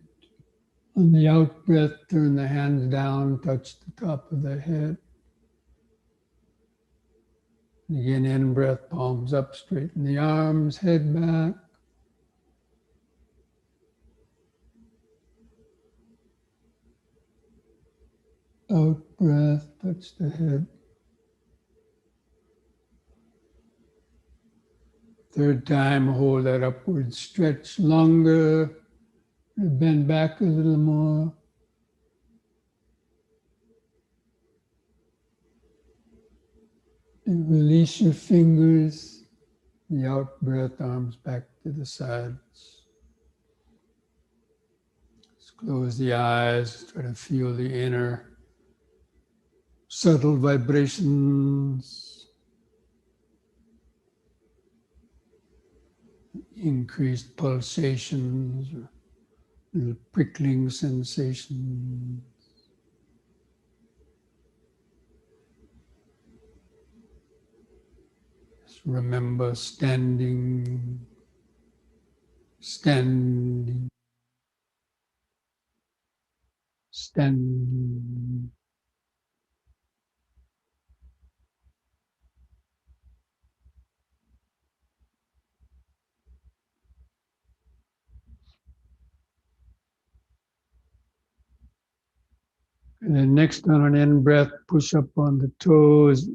S2: On the out breath, turn the hands down, touch the top of the head. Again, in breath, palms up, straighten the arms, head back. Out breath, touch the head. Third time, hold that upward stretch longer. Bend back a little more. And release your fingers. The out breath, arms back to the sides. Just close the eyes. Try to feel the inner subtle vibrations. Increased pulsations, little prickling sensations. Just remember standing, standing, standing. And then next on an in breath, push up on the toes,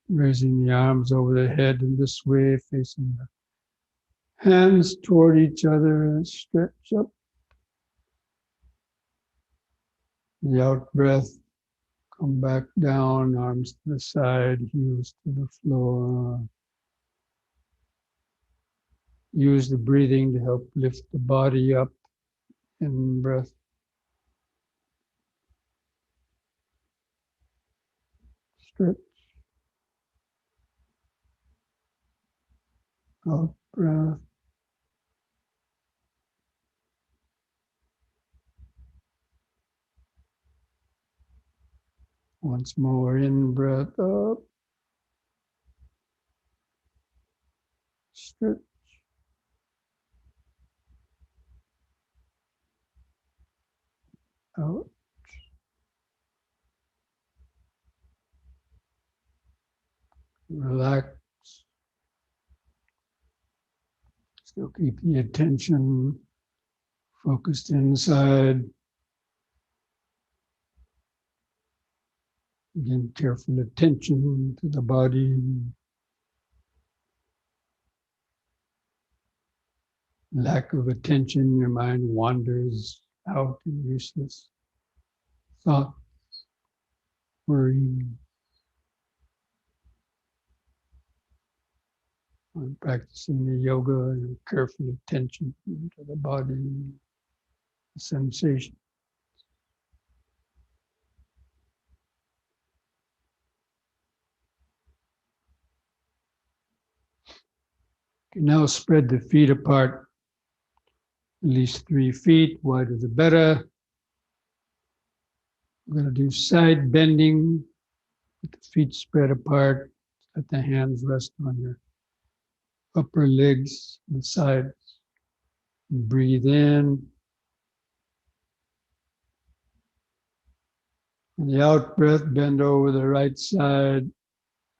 S2: raising the arms over the head in this way, facing the hands toward each other, stretch up. The out breath, come back down, arms to the side, heels to the floor. Use the breathing to help lift the body up. In breath. Stretch. Out breath. Once more, in breath up. Stretch. Out. Relax. Still keep the attention focused inside. Again, careful attention to the body. Lack of attention, your mind wanders out in useless thoughts, worrying. On practicing the yoga and careful attention to the body, the sensation. You now spread the feet apart, at least 3 feet, wider the better. We're going to do side bending with the feet spread apart. Let the hands rest on your upper legs, the sides. And breathe in. On the out breath, bend over the right side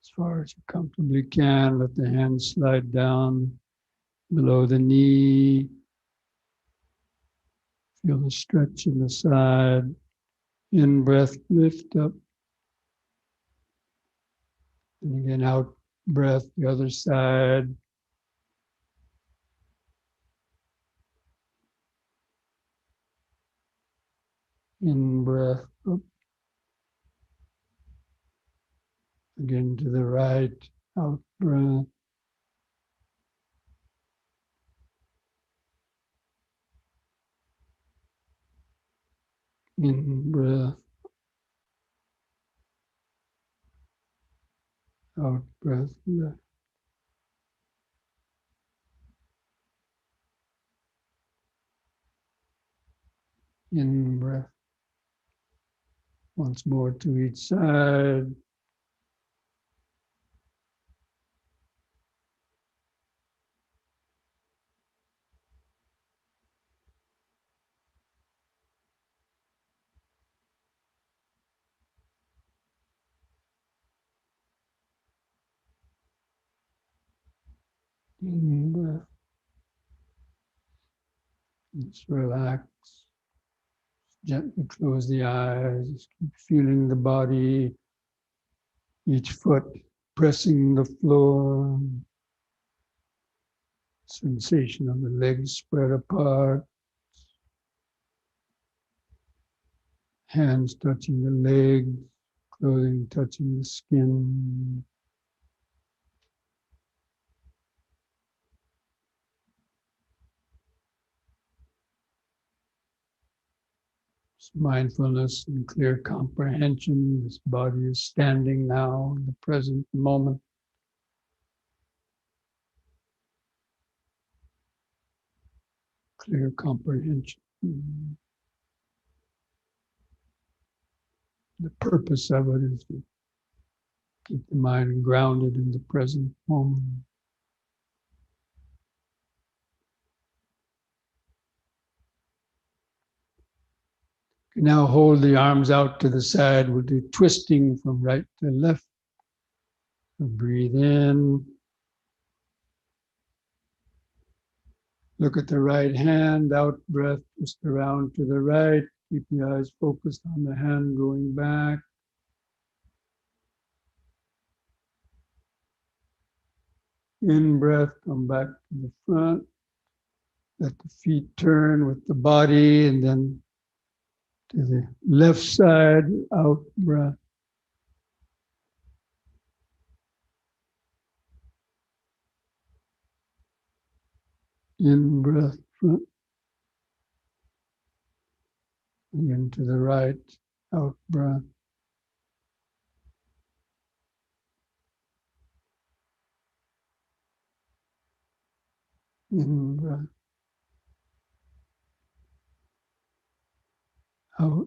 S2: as far as you comfortably can. Let the hands slide down below the knee. Feel the stretch in the side. In breath, lift up. And again, out breath, the other side. In breath, up. Again to the right, out breath. In breath, out breath, left. In breath. Once more to each side. In breath. Just relax. Gently close the eyes. Just keep feeling the body, each foot pressing the floor. Sensation of the legs spread apart. Hands touching the legs, clothing touching the skin. Mindfulness and clear comprehension. This body is standing now in the present moment. Clear comprehension. The purpose of it is to keep the mind grounded in the present moment. You now hold the arms out to the side. We'll do twisting from right to left. We'll breathe in. Look at the right hand, out breath, twist around to the right. Keep the eyes focused on the hand going back. In breath, come back to the front. Let the feet turn with the body, and then to the left side, out breath. In breath, front. Again to the right, out breath. In breath. Out.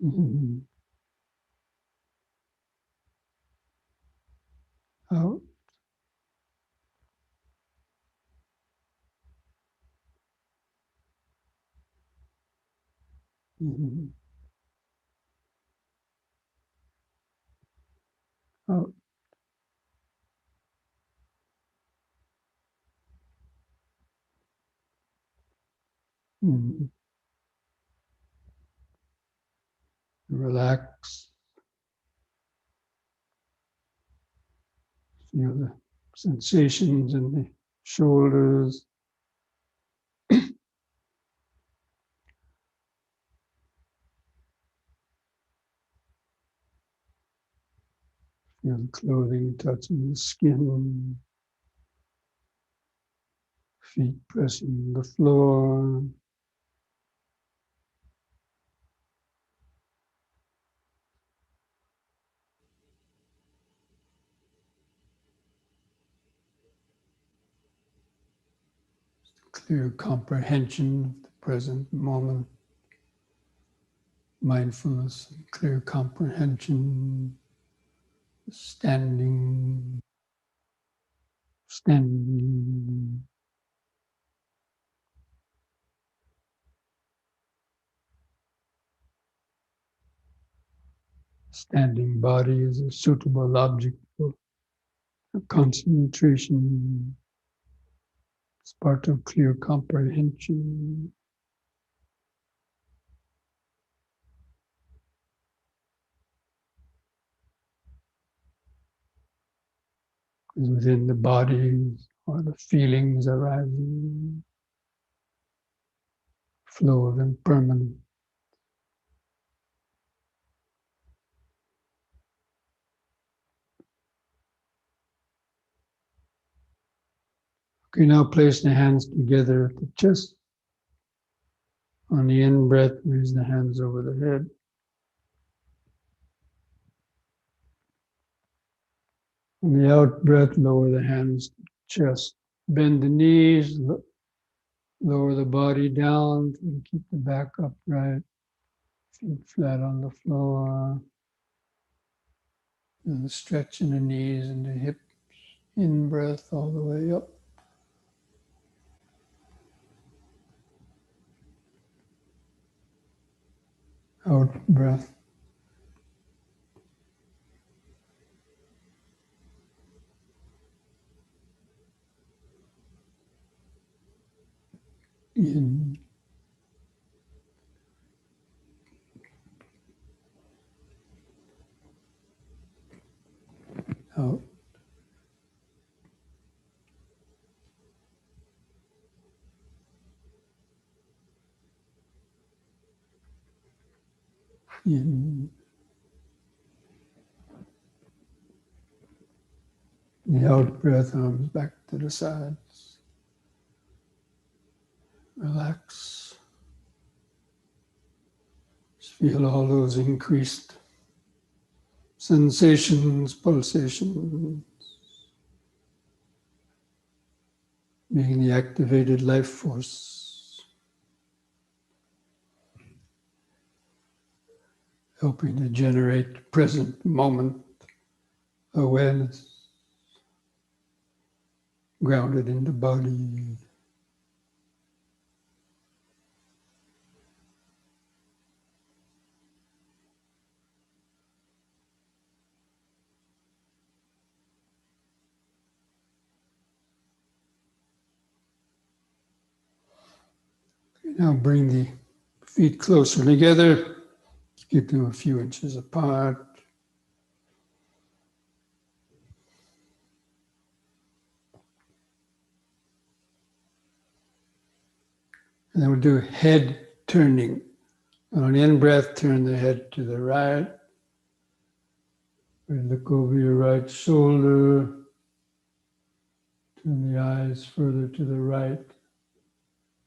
S2: In. Out. In. Out. In. Relax. Feel the sensations in the shoulders. Feel the clothing touching the skin. Feet pressing the floor. Clear comprehension of the present moment. Mindfulness, clear comprehension. Standing. Standing. Standing body is a suitable object for concentration. It's part of clear comprehension. is within the body, or the feelings arising, flow of impermanence. Okay, now place the hands together at the chest. On the in-breath, raise the hands over the head. On the out-breath, lower the hands to the chest. Bend the knees, lower the body down, and keep the back upright. Feet flat on the floor. And stretch in the knees and the hips. In-breath all the way up. Out-breath. In. Out. In. The out-breath, arms back to the sides. Relax. Just feel all those increased sensations, pulsations, being the activated life force, helping to generate present moment awareness, grounded in the body. Now bring the feet closer together, keep them a few inches apart. And then we'll do head turning. On the in-breath, turn the head to the right. Look over your right shoulder. Turn the eyes further to the right.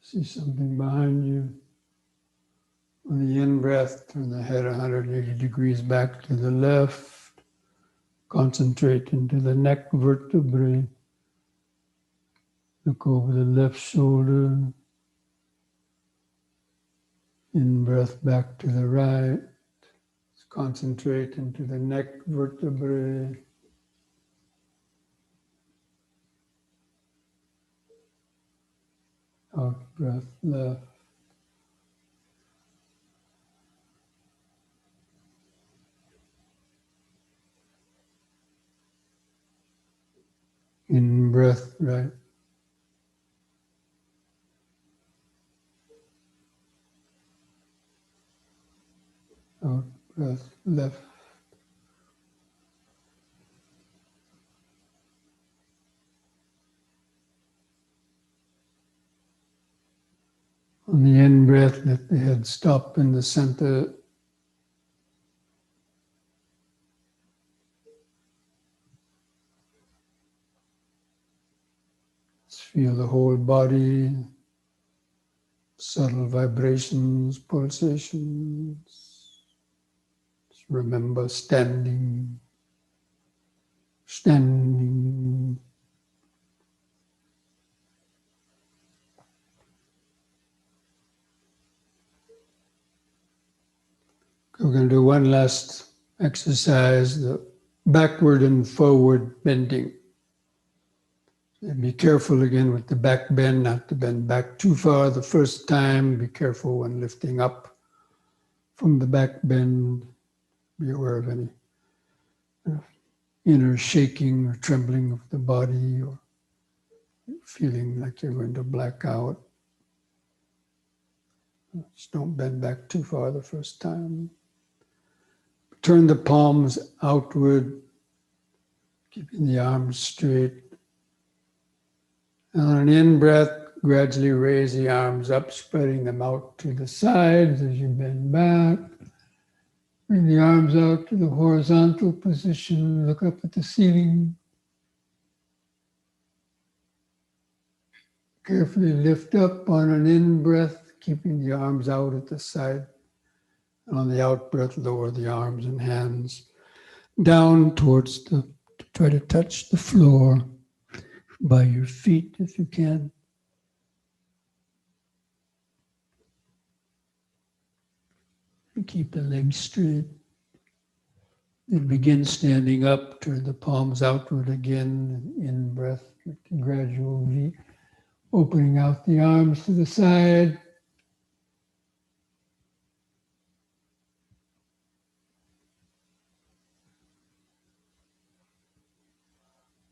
S2: See something behind you. On the in-breath, turn the head 180 degrees back to the left. Concentrate into the neck vertebrae. Look over the left shoulder. In-breath back to the right. Concentrate into the neck vertebrae. Out breath left. In breath right. Out breath left. On the in breath, let the head stop in the center. Just feel the whole body, subtle vibrations, pulsations. Just remember standing, standing. We're going to do one last exercise, the backward and forward bending. And be careful again with the back bend, not to bend back too far the first time. Be careful when lifting up from the back bend. Be aware of any inner shaking or trembling of the body or feeling like you're going to black out. Just don't bend back too far the first time. Turn the palms outward. keeping the arms straight. And on an in-breath, gradually raise the arms up, spreading them out to the sides as you bend back. Bring the arms out to the horizontal position, look up at the ceiling. Carefully lift up on an in-breath, keeping the arms out at the side. And on the out-breath, lower the arms and hands down towards try to touch the floor by your feet if you can. And keep the legs straight. Then begin standing up, turn the palms outward again, in-breath, gradual V. Opening out the arms to the side.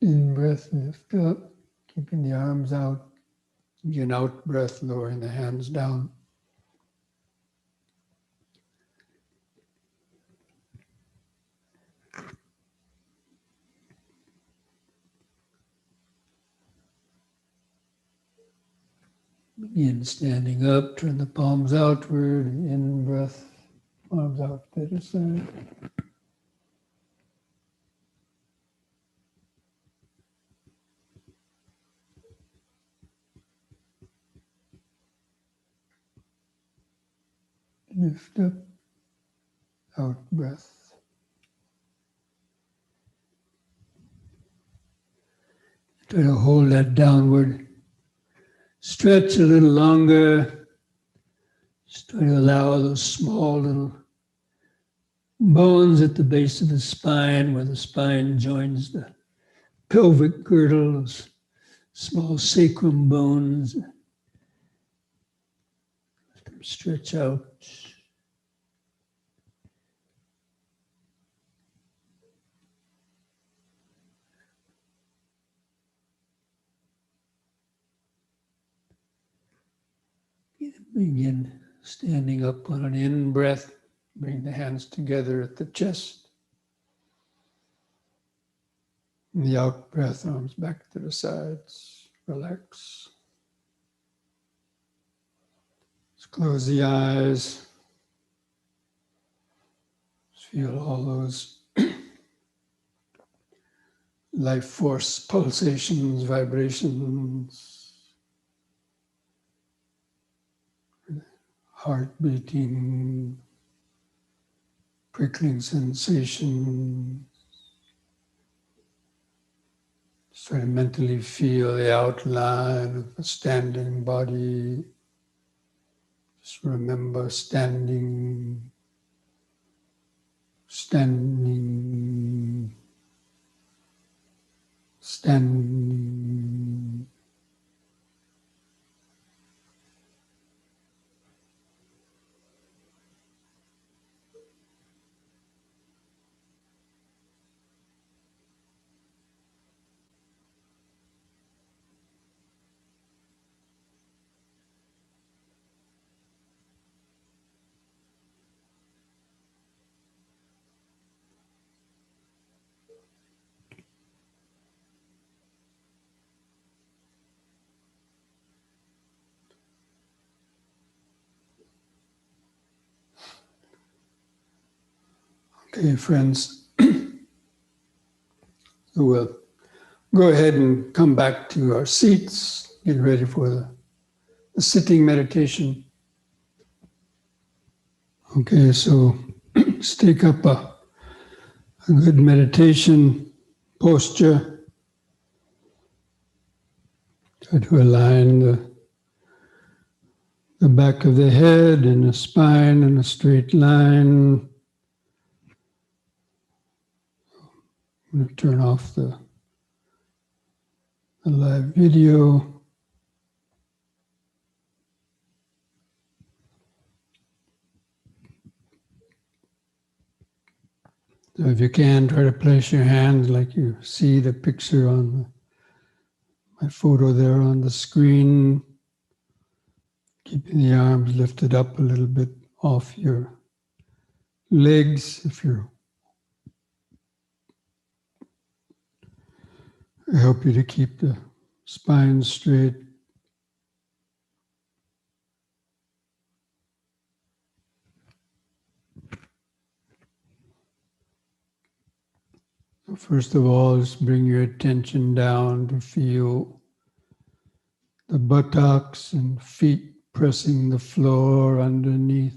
S2: In-breath, lift up, keeping the arms out. Again, out-breath, lowering the hands down. Begin standing up, turn the palms outward, in-breath, arms out to the side. Lift up, out breath. Try to hold that downward. Stretch a little longer. Just try to allow those small little bones at the base of the spine, where the spine joins the pelvic girdle, those small sacrum bones. Let them stretch out. Begin standing up on an in-breath. Bring the hands together at the chest. And the out-breath, arms back to the sides. Relax. Just close the eyes. Just feel all those life force pulsations, vibrations. Heart beating, prickling sensation. Just try to mentally feel the outline of a standing body. Just remember standing, standing, standing. Okay, friends, so we'll go ahead and come back to our seats, get ready for the sitting meditation. Okay, so let's take up a good meditation posture. Try to align the back of the head and the spine in a straight line. I'm going to turn off the live video. So if you can, try to place your hands like you see the picture on my photo there on the screen. Keeping the arms lifted up a little bit off your legs if you're help you to keep the spine straight. So first of all, just bring your attention down to feel the buttocks and feet pressing the floor underneath.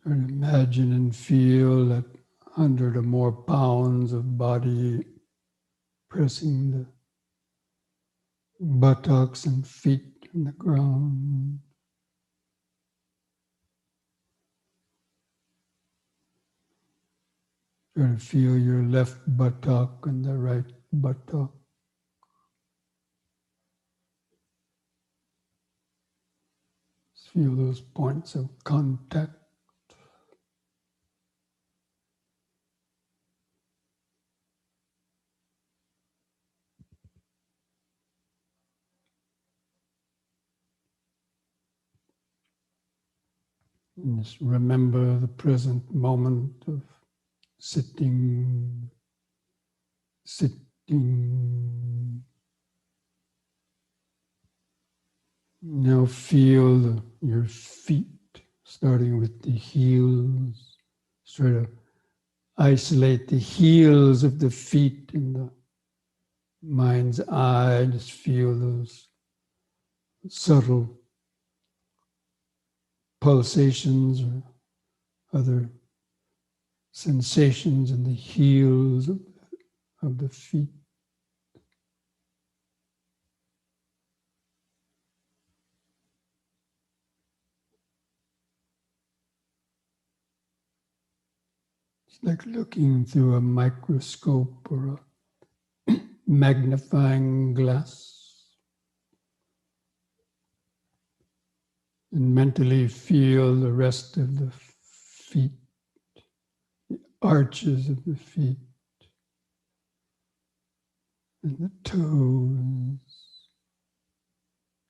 S2: Sort of imagine and feel that 100 or more pounds of body pressing the buttocks and feet on the ground. Try to feel your left buttock and the right buttock. Just feel those points of contact. And just remember the present moment of sitting. Now feel your feet, starting with the heels. Try to isolate the heels of the feet in the mind's eye. Just feel those subtle pulsations or other sensations in the heels of the feet. It's like looking through a microscope or a magnifying glass. And mentally feel the rest of the feet, the arches of the feet, and the toes.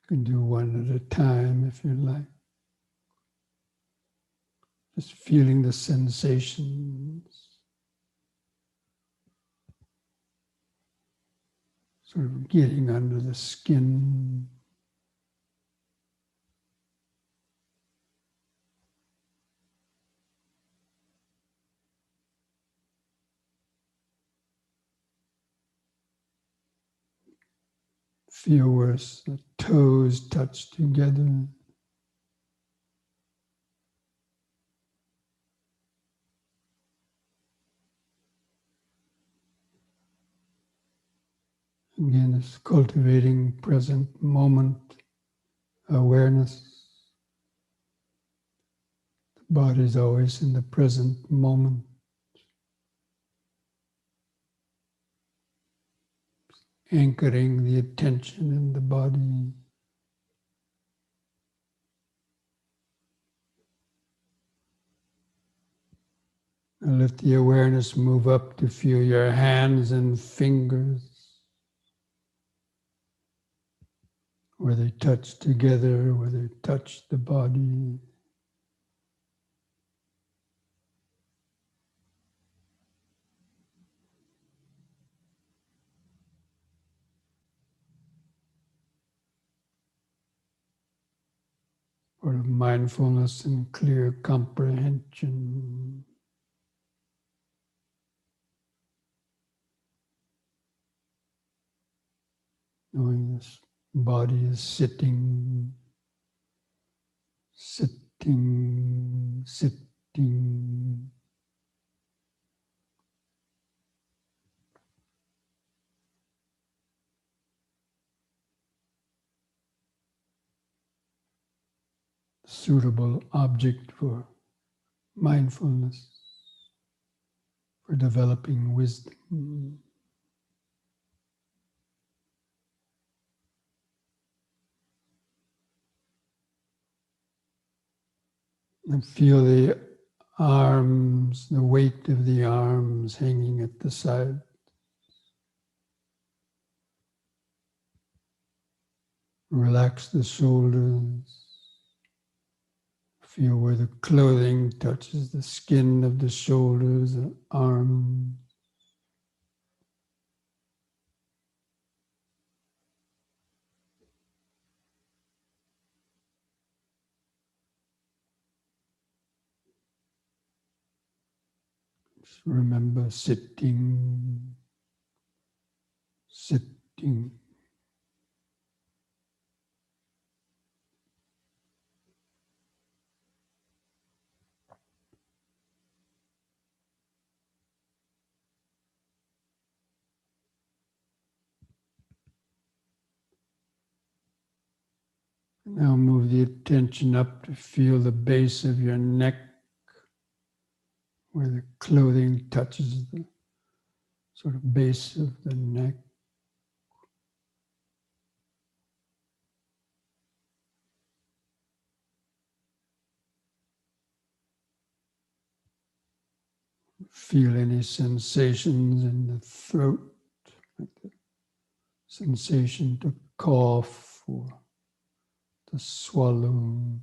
S2: You can do one at a time if you like. Just feeling the sensations. Sort of getting under the skin. Feel where the toes touch together. Again, it's cultivating present moment awareness. The body is always in the present moment. Anchoring the attention in the body. And let the awareness move up to feel your hands and fingers, where they touch together, where they touch the body. Sort of mindfulness and clear comprehension. Knowing this body is sitting, sitting, sitting. Suitable object for mindfulness, for developing wisdom. And feel the arms, the weight of the arms hanging at the side. Relax the shoulders. Feel where the clothing touches the skin of the shoulders, the arms. Just remember sitting, sitting. Now move the attention up to feel the base of your neck, where the clothing touches the sort of base of the neck. Feel any sensations in the throat, like the sensation to cough or to swallow.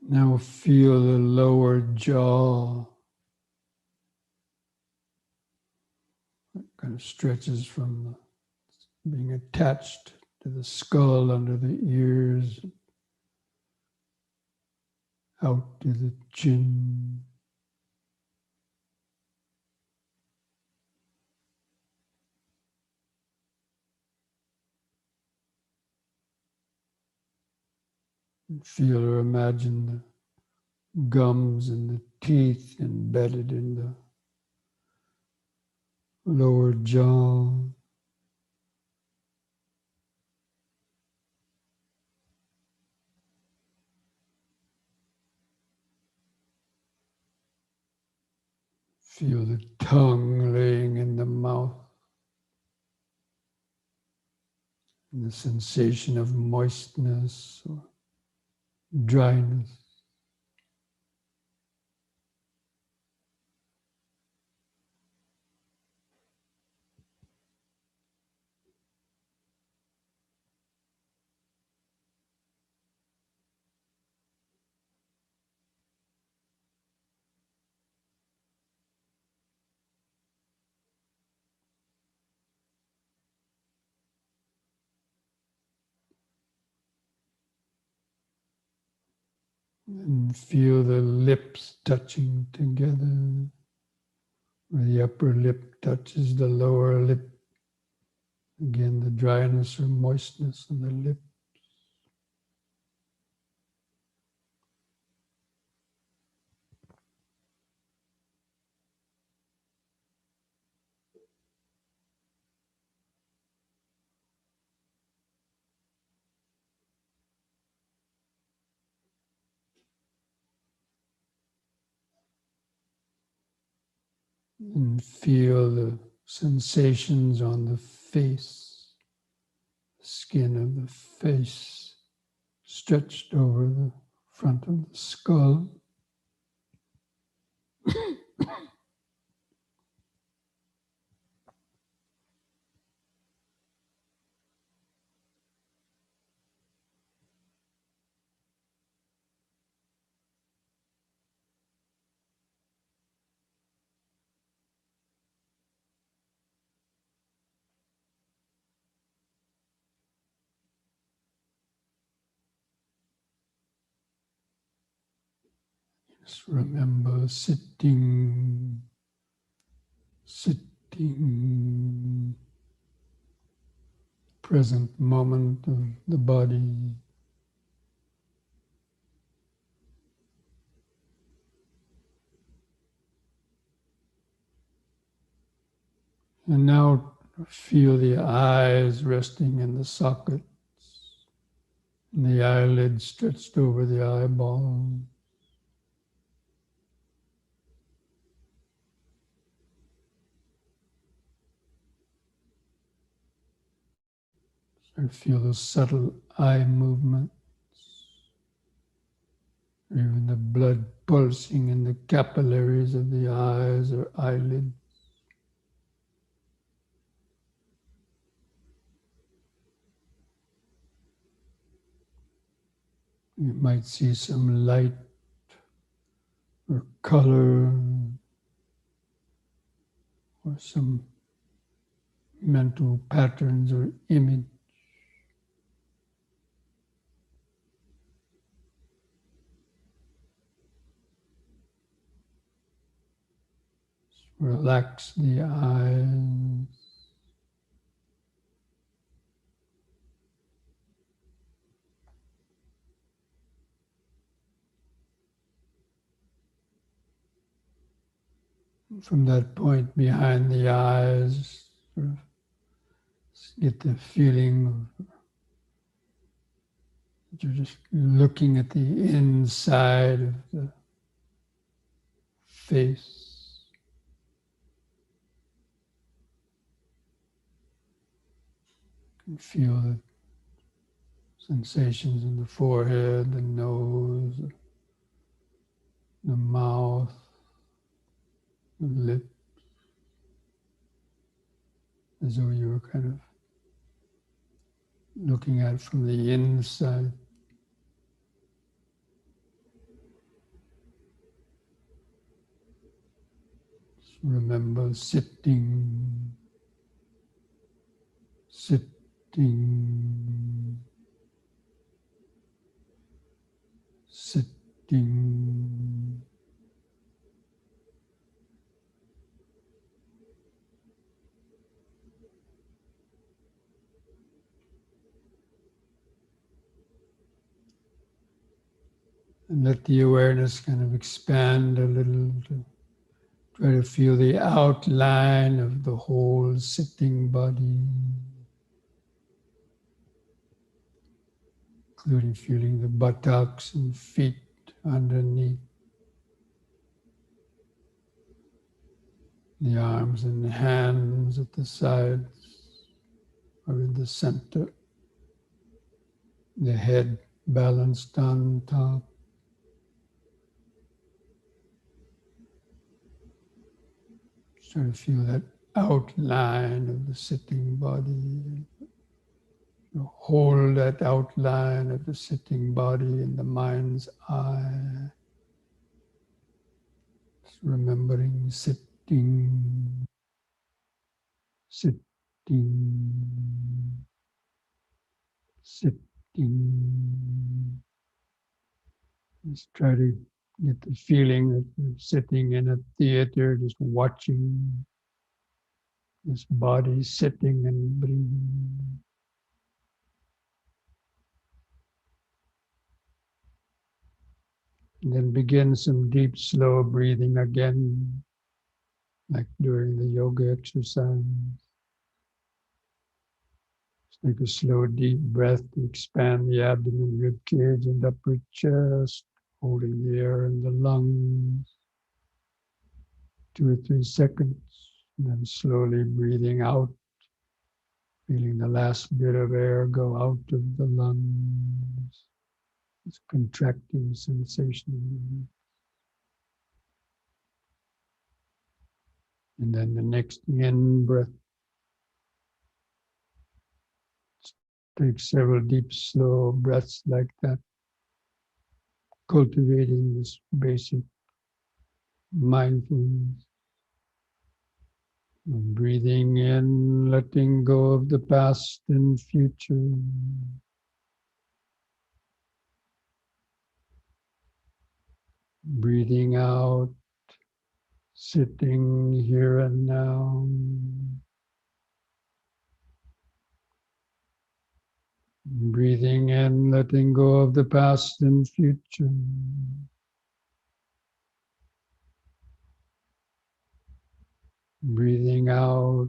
S2: Now feel the lower jaw. It kind of stretches from being attached to the skull under the ears, out to the chin. And feel or imagine the gums and the teeth embedded in the lower jaw. Feel the tongue laying in the mouth and the sensation of moistness or dryness. And feel the lips touching together, where the upper lip touches the lower lip. Again, the dryness or moistness on the lip. And feel the sensations on the face, the skin of the face stretched over the front of the skull. Just remember sitting, sitting, present moment of the body. And now feel the eyes resting in the sockets, and the eyelids stretched over the eyeball. And feel those subtle eye movements, even the blood pulsing in the capillaries of the eyes or eyelids. You might see some light or color or some mental patterns or image. Relax the eyes. From that point behind the eyes, sort of get the feeling that you're just looking at the inside of the face. You can feel the sensations in the forehead, the nose, the mouth, the lips, as though you were kind of looking at it from the inside. Just remember sitting, sitting, sitting. And let the awareness kind of expand a little to try to feel the outline of the whole sitting body, including feeling the buttocks and feet underneath, the arms and hands at the sides or in the center, the head balanced on top. Try to feel that outline of the sitting body. Hold that outline of the sitting body in the mind's eye. Just remembering sitting, sitting, sitting. Just try to get the feeling that you're sitting in a theater, just watching this body sitting and breathing. And then begin some deep, slow breathing again, like during the yoga exercise. Just take a slow, deep breath to expand the abdomen, rib cage, and upper chest, holding the air in the lungs. 2 or 3 seconds, and then slowly breathing out, feeling the last bit of air go out of the lungs. It's contracting sensation. And then the next in breath. Take several deep, slow breaths like that, cultivating this basic mindfulness. And breathing in, letting go of the past and future. Breathing out, sitting here and now. Breathing in, letting go of the past and future. Breathing out,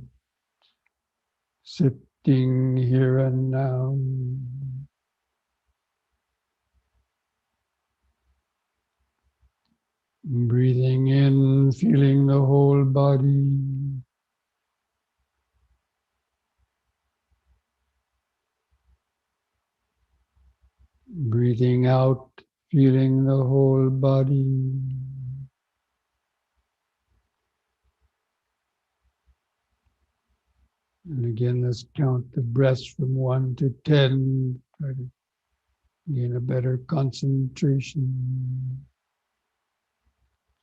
S2: sitting here and now. Breathing in, feeling the whole body. breathing out, feeling the whole body. And again, let's count the breaths from 1 to 10. Try to gain a better concentration.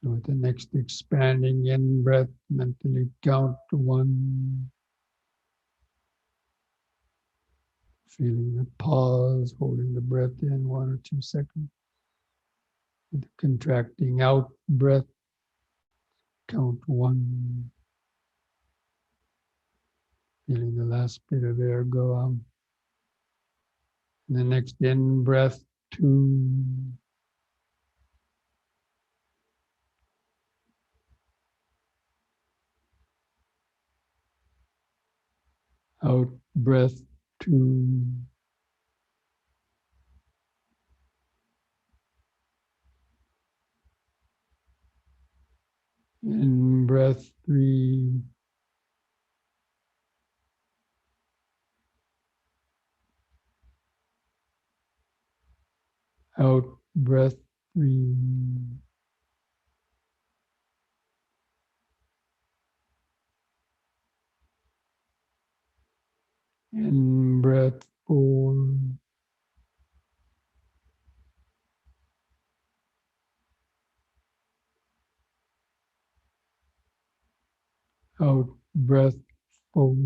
S2: So with the next expanding in breath, mentally count to 1. Feeling the pause, holding the breath in 1 or 2 seconds. With the contracting out breath, count 1. Feeling the last bit of air go out. And the next in breath, 2. Out breath, 2. In breath, 3. Out breath, 3. In breath, 4. Out breath, 4.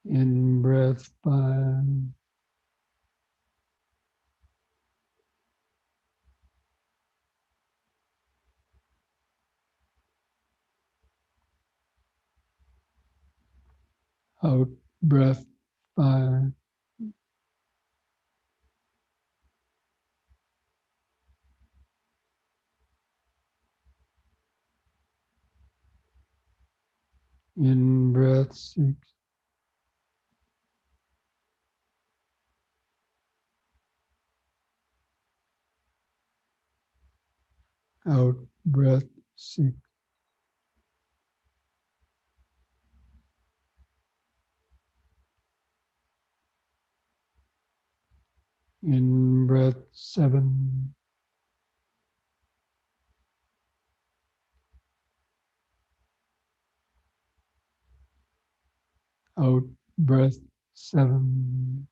S2: In breath, 5. Out breath, 5. In breath, 6. Out breath, 6. In breath, 7. Out breath, 7.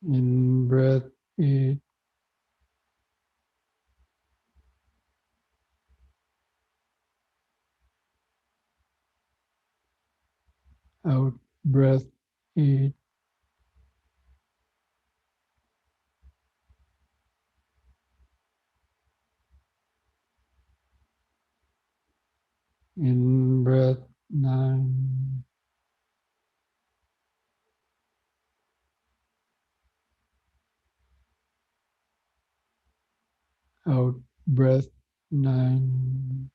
S2: In breath, 8. Out breath, 8. In breath, 9. Out breath, 9.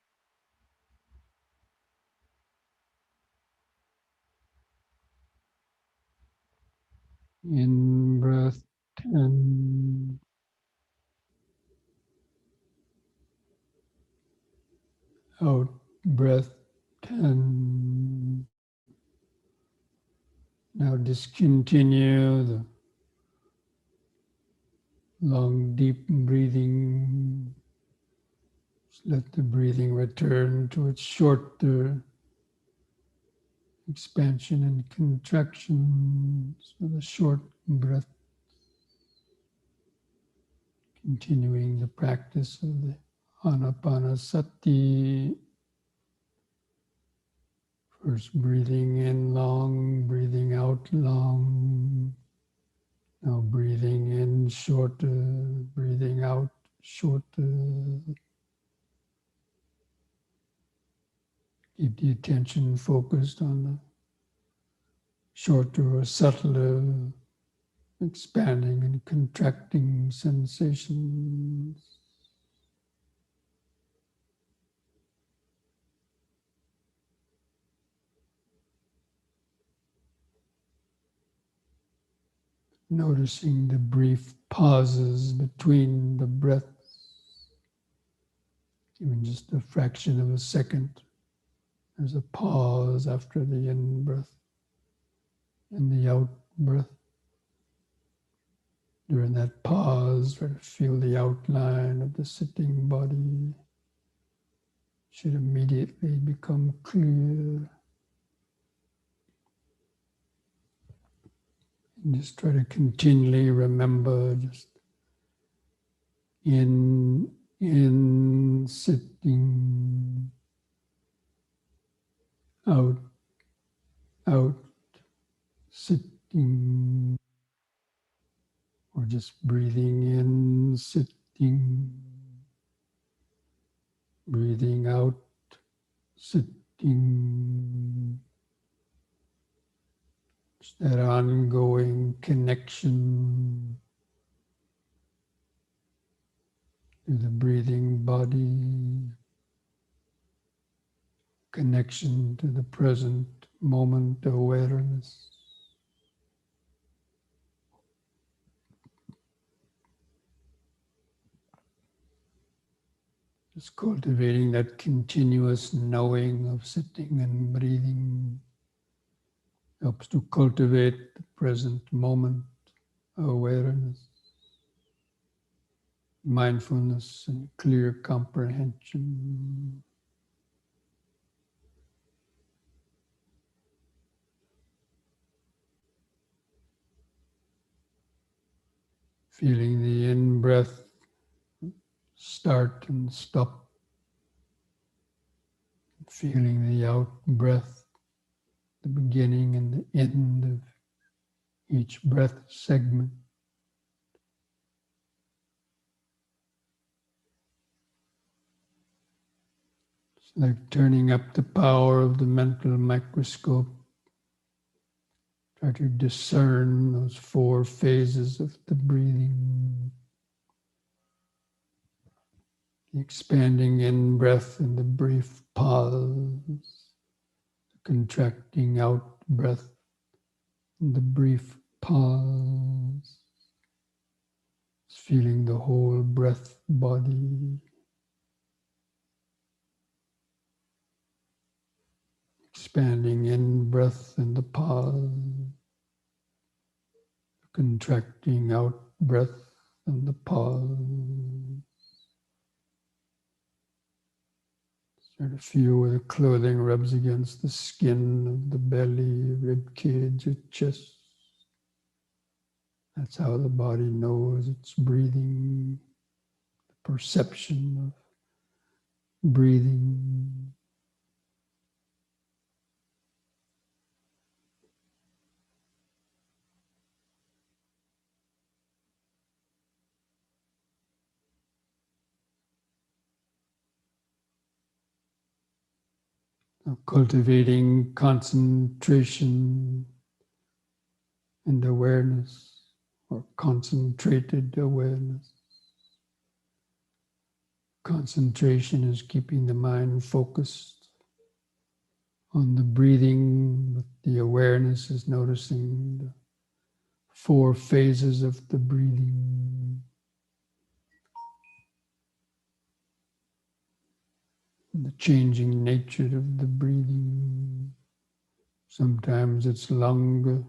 S2: In breath, 10. Out breath, 10. Now discontinue the long, deep breathing. Just let the breathing return to its shorter expansion and contraction. So the short breath, continuing the practice of the Anapanasati. First breathing in long, breathing out long. Now breathing in shorter, breathing out shorter. Keep the attention focused on the shorter or subtler expanding and contracting sensations. noticing the brief pauses between the breaths, even just a fraction of a second. There's a pause after the in-breath and the out-breath. During that pause, try to feel the outline of the sitting body. Should immediately become clear. And just try to continually remember just in sitting, out, sitting, or just breathing in, sitting, breathing out, sitting. Just that ongoing connection to the breathing body, connection to the present moment awareness. Just cultivating that continuous knowing of sitting and breathing helps to cultivate the present moment awareness, mindfulness, and clear comprehension. Feeling the in-breath start and stop. Feeling the out-breath, the beginning and the end of each breath segment. It's like turning up the power of the mental microscope. Try to discern those 4 phases of the breathing. The expanding in-breath and the brief pause. The contracting out-breath and the brief pause. Feeling the whole breath body. Expanding in-breath and the pause. Contracting out-breath and the pause. Start to feel where the clothing rubs against the skin of the belly, rib cage, or chest. That's how the body knows it's breathing. The perception of breathing. Cultivating concentration and awareness, or concentrated awareness. Concentration is keeping the mind focused on the breathing, but the awareness is noticing the 4 phases of the breathing. The changing nature of the breathing. Sometimes it's longer,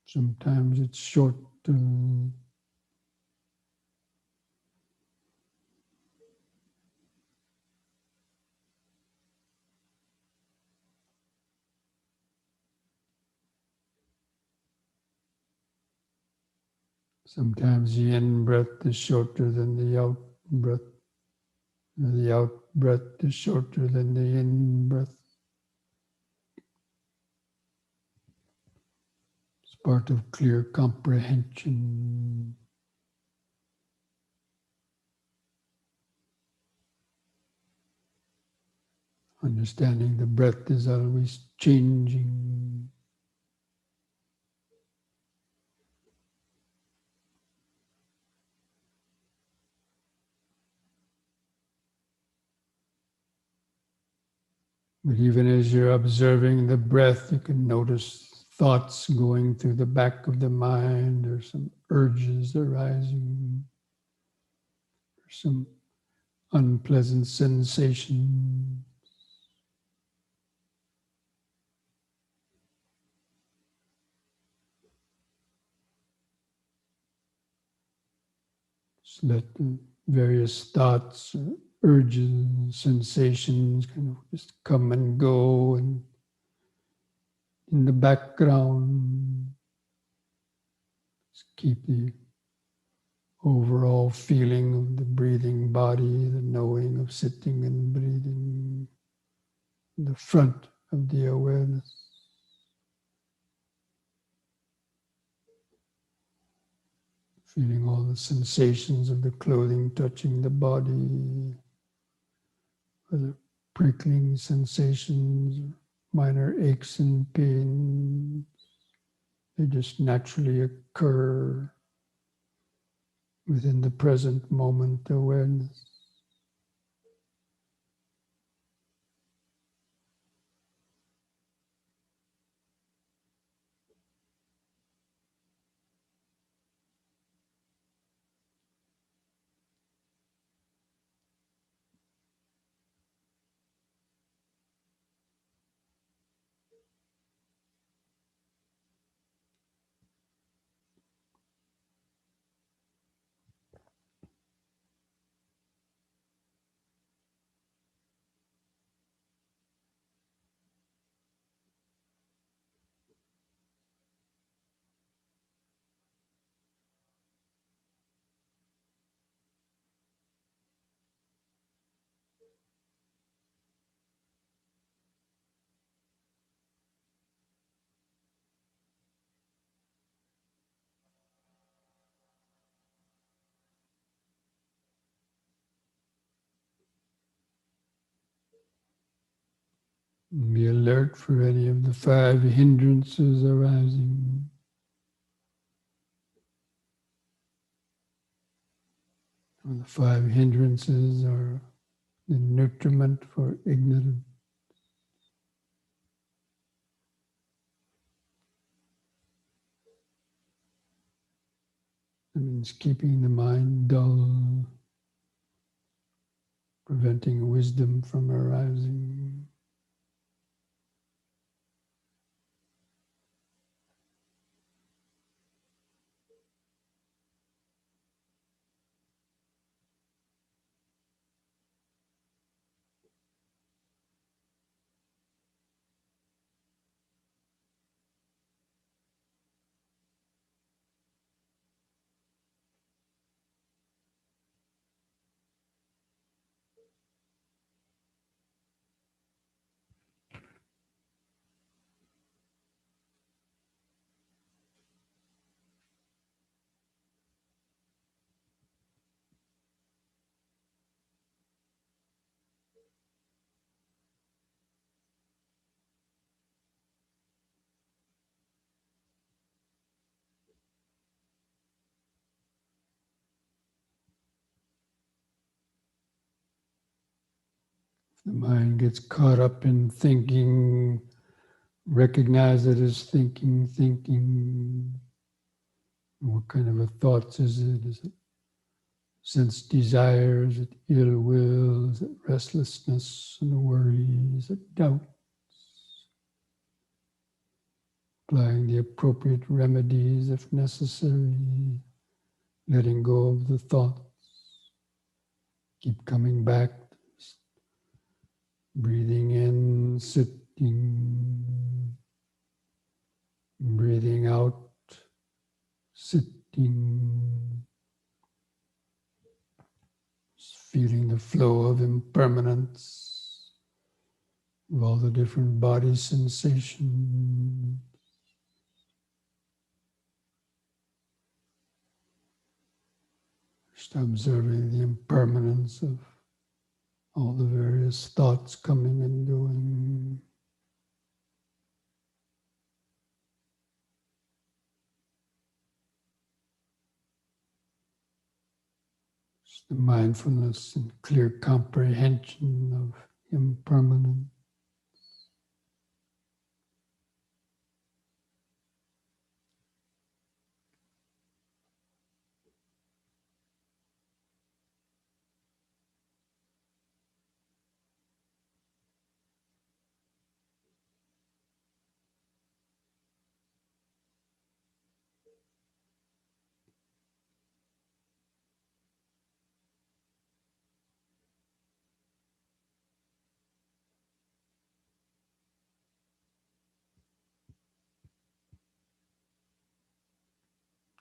S2: sometimes it's shorter. Sometimes the in-breath is shorter than the out-breath. The out-breath is shorter than the in-breath. It's part of clear comprehension. Understanding the breath is always changing. But even as you're observing the breath, you can notice thoughts going through the back of the mind, or some urges arising, or some unpleasant sensation. Just let the various thoughts, urges, sensations kind of just come and go, and in the background, just keep the overall feeling of the breathing body, the knowing of sitting and breathing, in the front of the awareness. Feeling all the sensations of the clothing touching the body, whether prickling sensations, or minor aches and pains. They just naturally occur within the present moment awareness. Be alert for any of the 5 hindrances arising. The 5 hindrances are the nutriment for ignorance. That means keeping the mind dull, preventing wisdom from arising. The mind gets caught up in thinking, recognize it as thinking. What kind of a thoughts is it? Is it sense desire? Is it ill will? Is it restlessness and worry? Is it doubt? Applying the appropriate remedies if necessary, letting go of the thoughts. Keep coming back. Breathing in, sitting. Breathing out, sitting. Feeling the flow of impermanence of all the different body sensations. Just observing the impermanence of all the various thoughts coming and going. Just the mindfulness and clear comprehension of impermanence.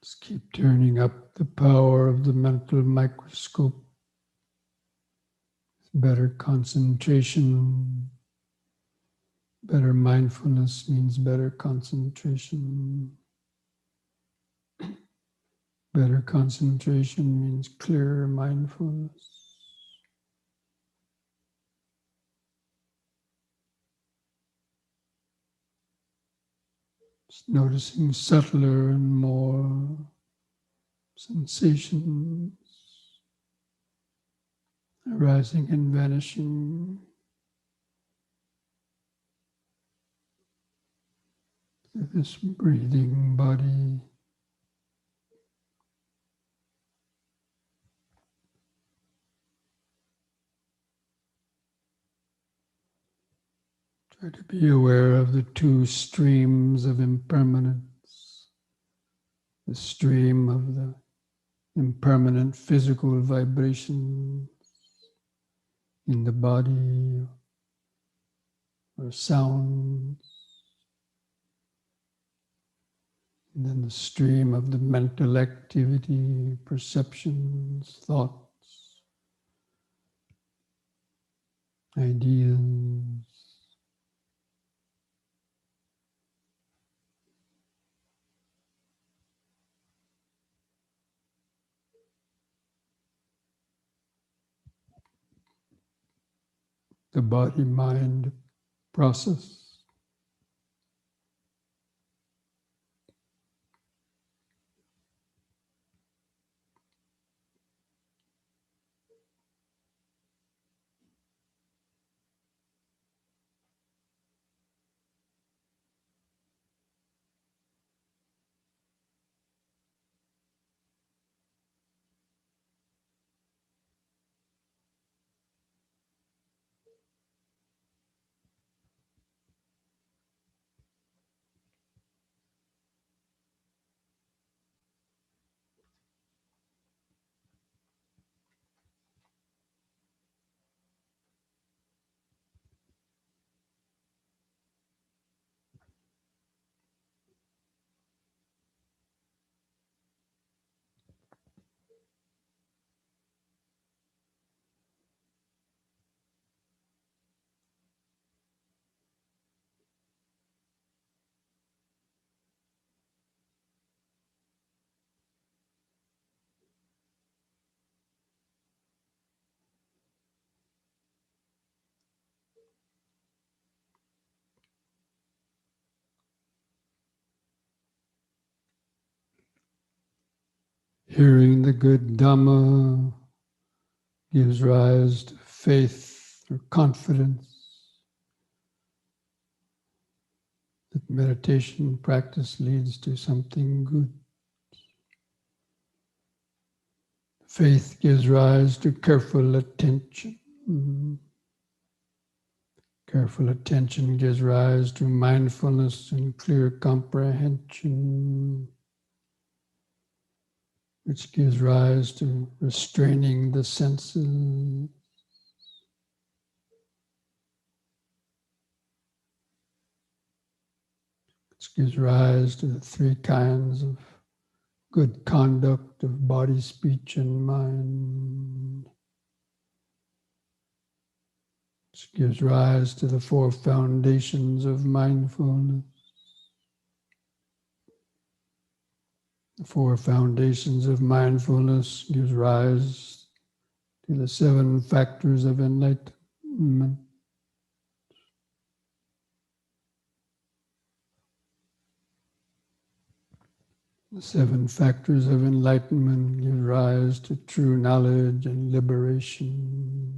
S2: Just keep turning up the power of the mental microscope. Better concentration. Better mindfulness means better concentration. Better concentration means clearer mindfulness. Just noticing subtler and more sensations arising and vanishing through this breathing body. Try to be aware of the two streams of impermanence, the stream of the impermanent physical vibrations in the body or sounds, and then the stream of the mental activity, perceptions, thoughts, ideas. The body-mind process. Hearing the good Dhamma gives rise to faith or confidence that meditation practice leads to something good. Faith gives rise to careful attention. Careful attention gives rise to mindfulness and clear comprehension, which gives rise to restraining the senses. Which gives rise to the three kinds of good conduct of body, speech, and mind. Which gives rise to the four foundations of mindfulness. The four foundations of mindfulness gives rise to the seven factors of enlightenment. The seven factors of enlightenment give rise to true knowledge and liberation.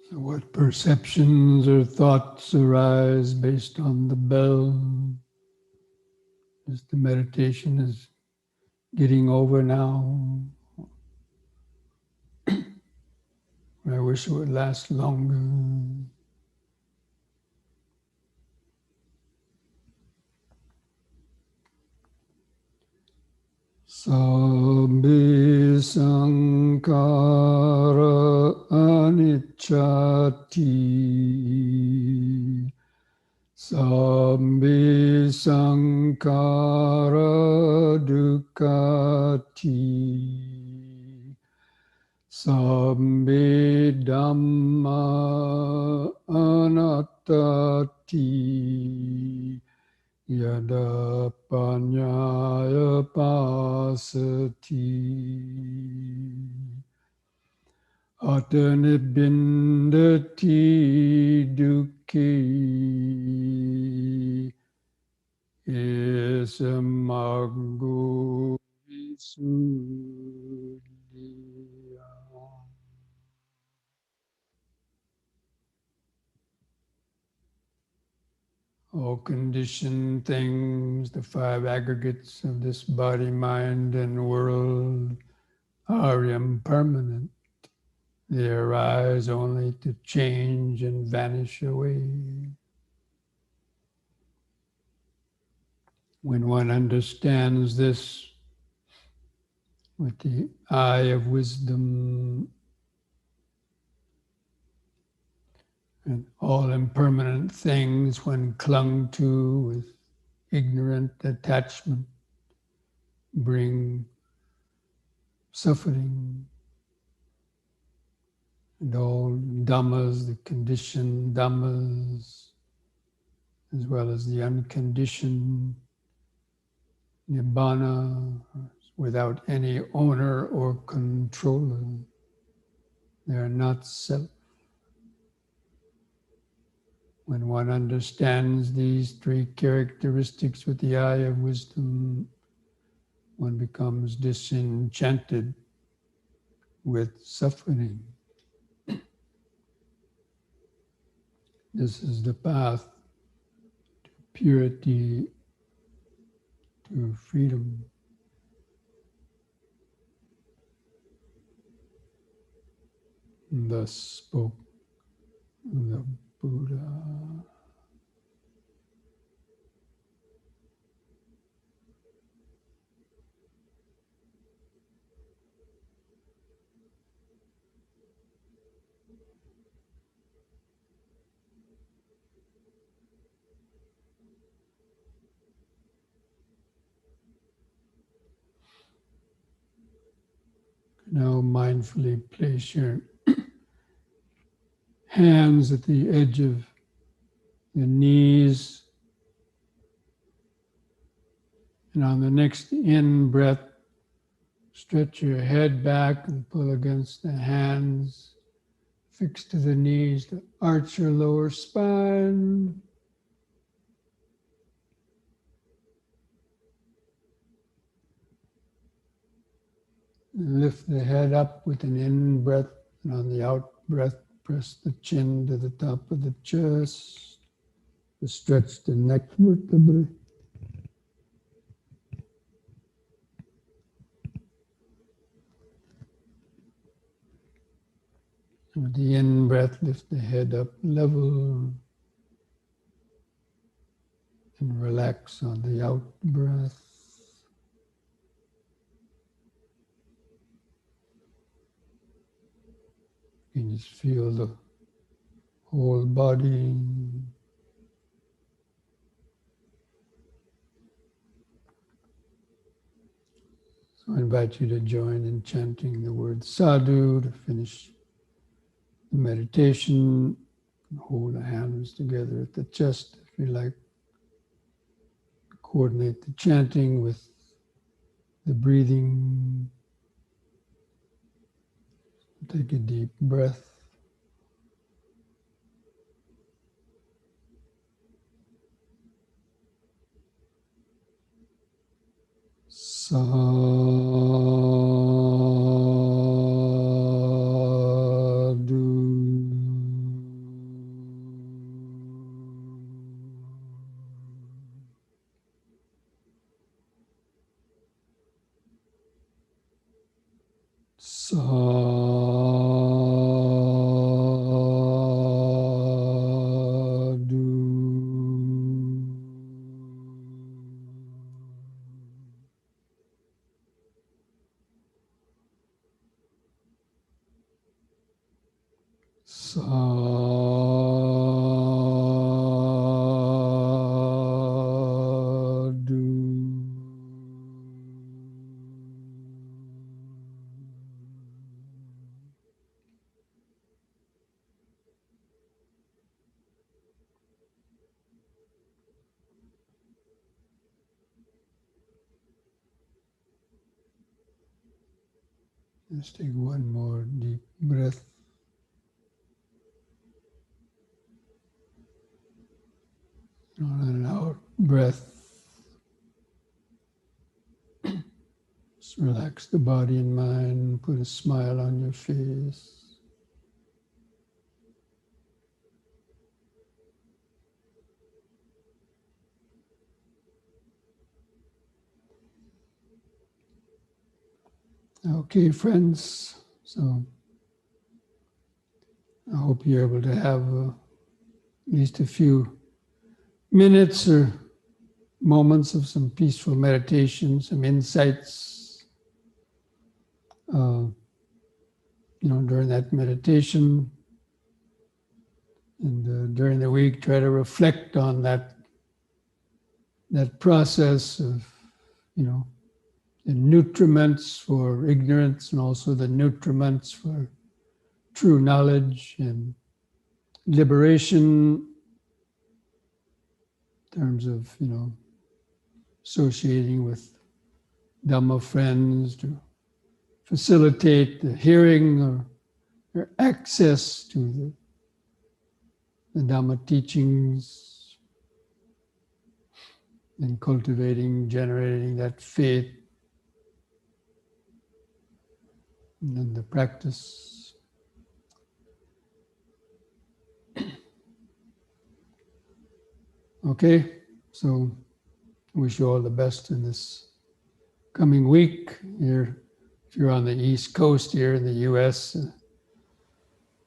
S2: So what perceptions or thoughts arise based on the bell? As the meditation is getting over now, I wish it would last longer. Sabbi sankhara anicchati. Sabbi sankhara dukkati. Sabbi dhamma anattati. Yada panyaya pasati. Atanibindati dukhi isamagu visuddhya. All conditioned things, the five aggregates of this body, mind, and world are impermanent. They arise only to change and vanish away. When one understands this with the eye of wisdom, and all impermanent things, when clung to with ignorant attachment, bring suffering. And all dhammas, the conditioned dhammas, as well as the unconditioned nibbana, without any owner or controller. They are not self. When one understands these three characteristics with the eye of wisdom, one becomes disenchanted with suffering. This is the path to purity, to freedom. And thus spoke the Buddha. Now mindfully place your hands at the edge of the knees, and on the next in-breath, stretch your head back and pull against the hands, fix to the knees to arch your lower spine. And lift the head up with an in-breath, and on the out-breath, press the chin to the top of the chest, to stretch the neck vertebrae. And with the in-breath, lift the head up level, and relax on the out-breath. You can just feel the whole body. So I invite you to join in chanting the word sadhu to finish the meditation. Hold the hands together at the chest if you like. Coordinate the chanting with the breathing. Take a deep breath. Sadhu. Let's take one more deep breath. On and out breath. Just relax the body and mind, put a smile on your face. Okay, friends, so I hope you're able to have at least a few minutes or moments of some peaceful meditation, some insights. During that meditation, and during the week, try to reflect on that process of, the nutriments for ignorance and also the nutriments for true knowledge and liberation, in terms of, associating with Dhamma friends to facilitate the hearing or access to the Dhamma teachings, and generating that faith, and then the practice. Okay, so I wish you all the best in this coming week. If you're on the East Coast here in the US,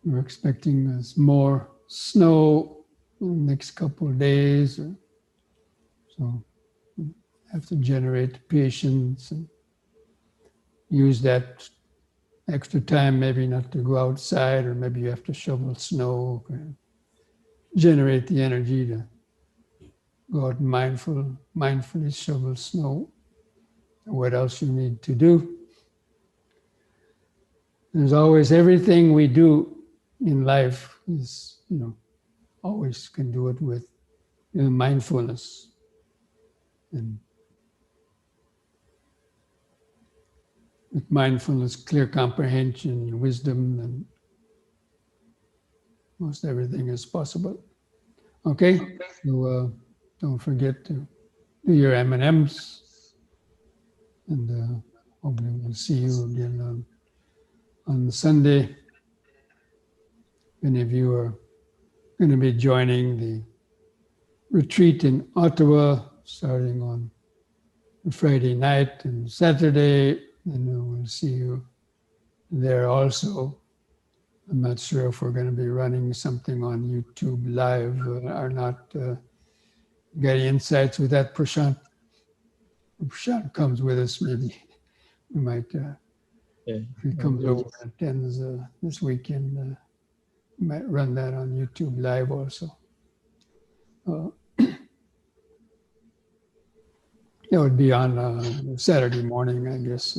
S2: we're expecting more snow in the next couple of days. So have to generate patience and use that extra time, maybe not to go outside, or maybe you have to shovel snow, generate the energy to go out mindfully shovel snow, or what else you need to do. There's always everything we do in life is, always can do it with mindfulness. And with mindfulness, clear comprehension, wisdom, and most everything is possible. Okay? So don't forget to do your M&Ms, and hopefully we'll see you again on Sunday. Many of you are going to be joining the retreat in Ottawa starting on Friday night and Saturday, and we'll see you there also. I'm not sure if we're going to be running something on YouTube Live or not. Got any insights with that, Prashant? If Prashant comes with us, maybe we might, if he comes over and attends this weekend, we might run that on YouTube Live also. It would be on Saturday morning, I guess,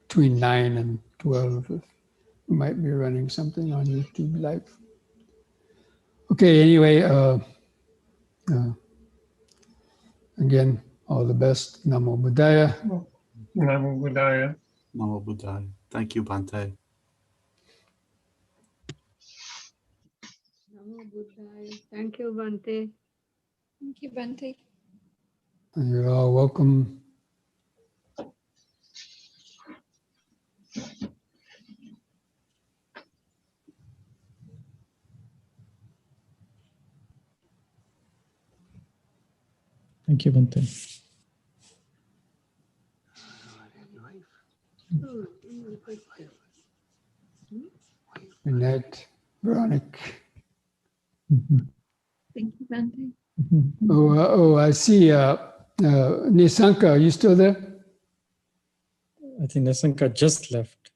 S2: between 9 and 12. We might be running something on YouTube Live. Okay, anyway, again, all the best. Namo Buddhaya.
S4: Namo Buddhaya.
S5: Namo Buddhaya. Thank you, Bhante.
S6: Namo Buddhaya. Thank you, Bhante.
S1: Thank you, Bhante.
S2: You're all welcome.
S3: Thank you, Bhante.
S2: Good night, Veronica.
S1: Thank you, Bhante.
S2: I see Nisanka. Are you still there?
S3: I think Nisanka just left.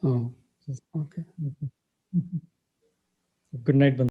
S2: Oh, okay.
S3: Good night, Bhante.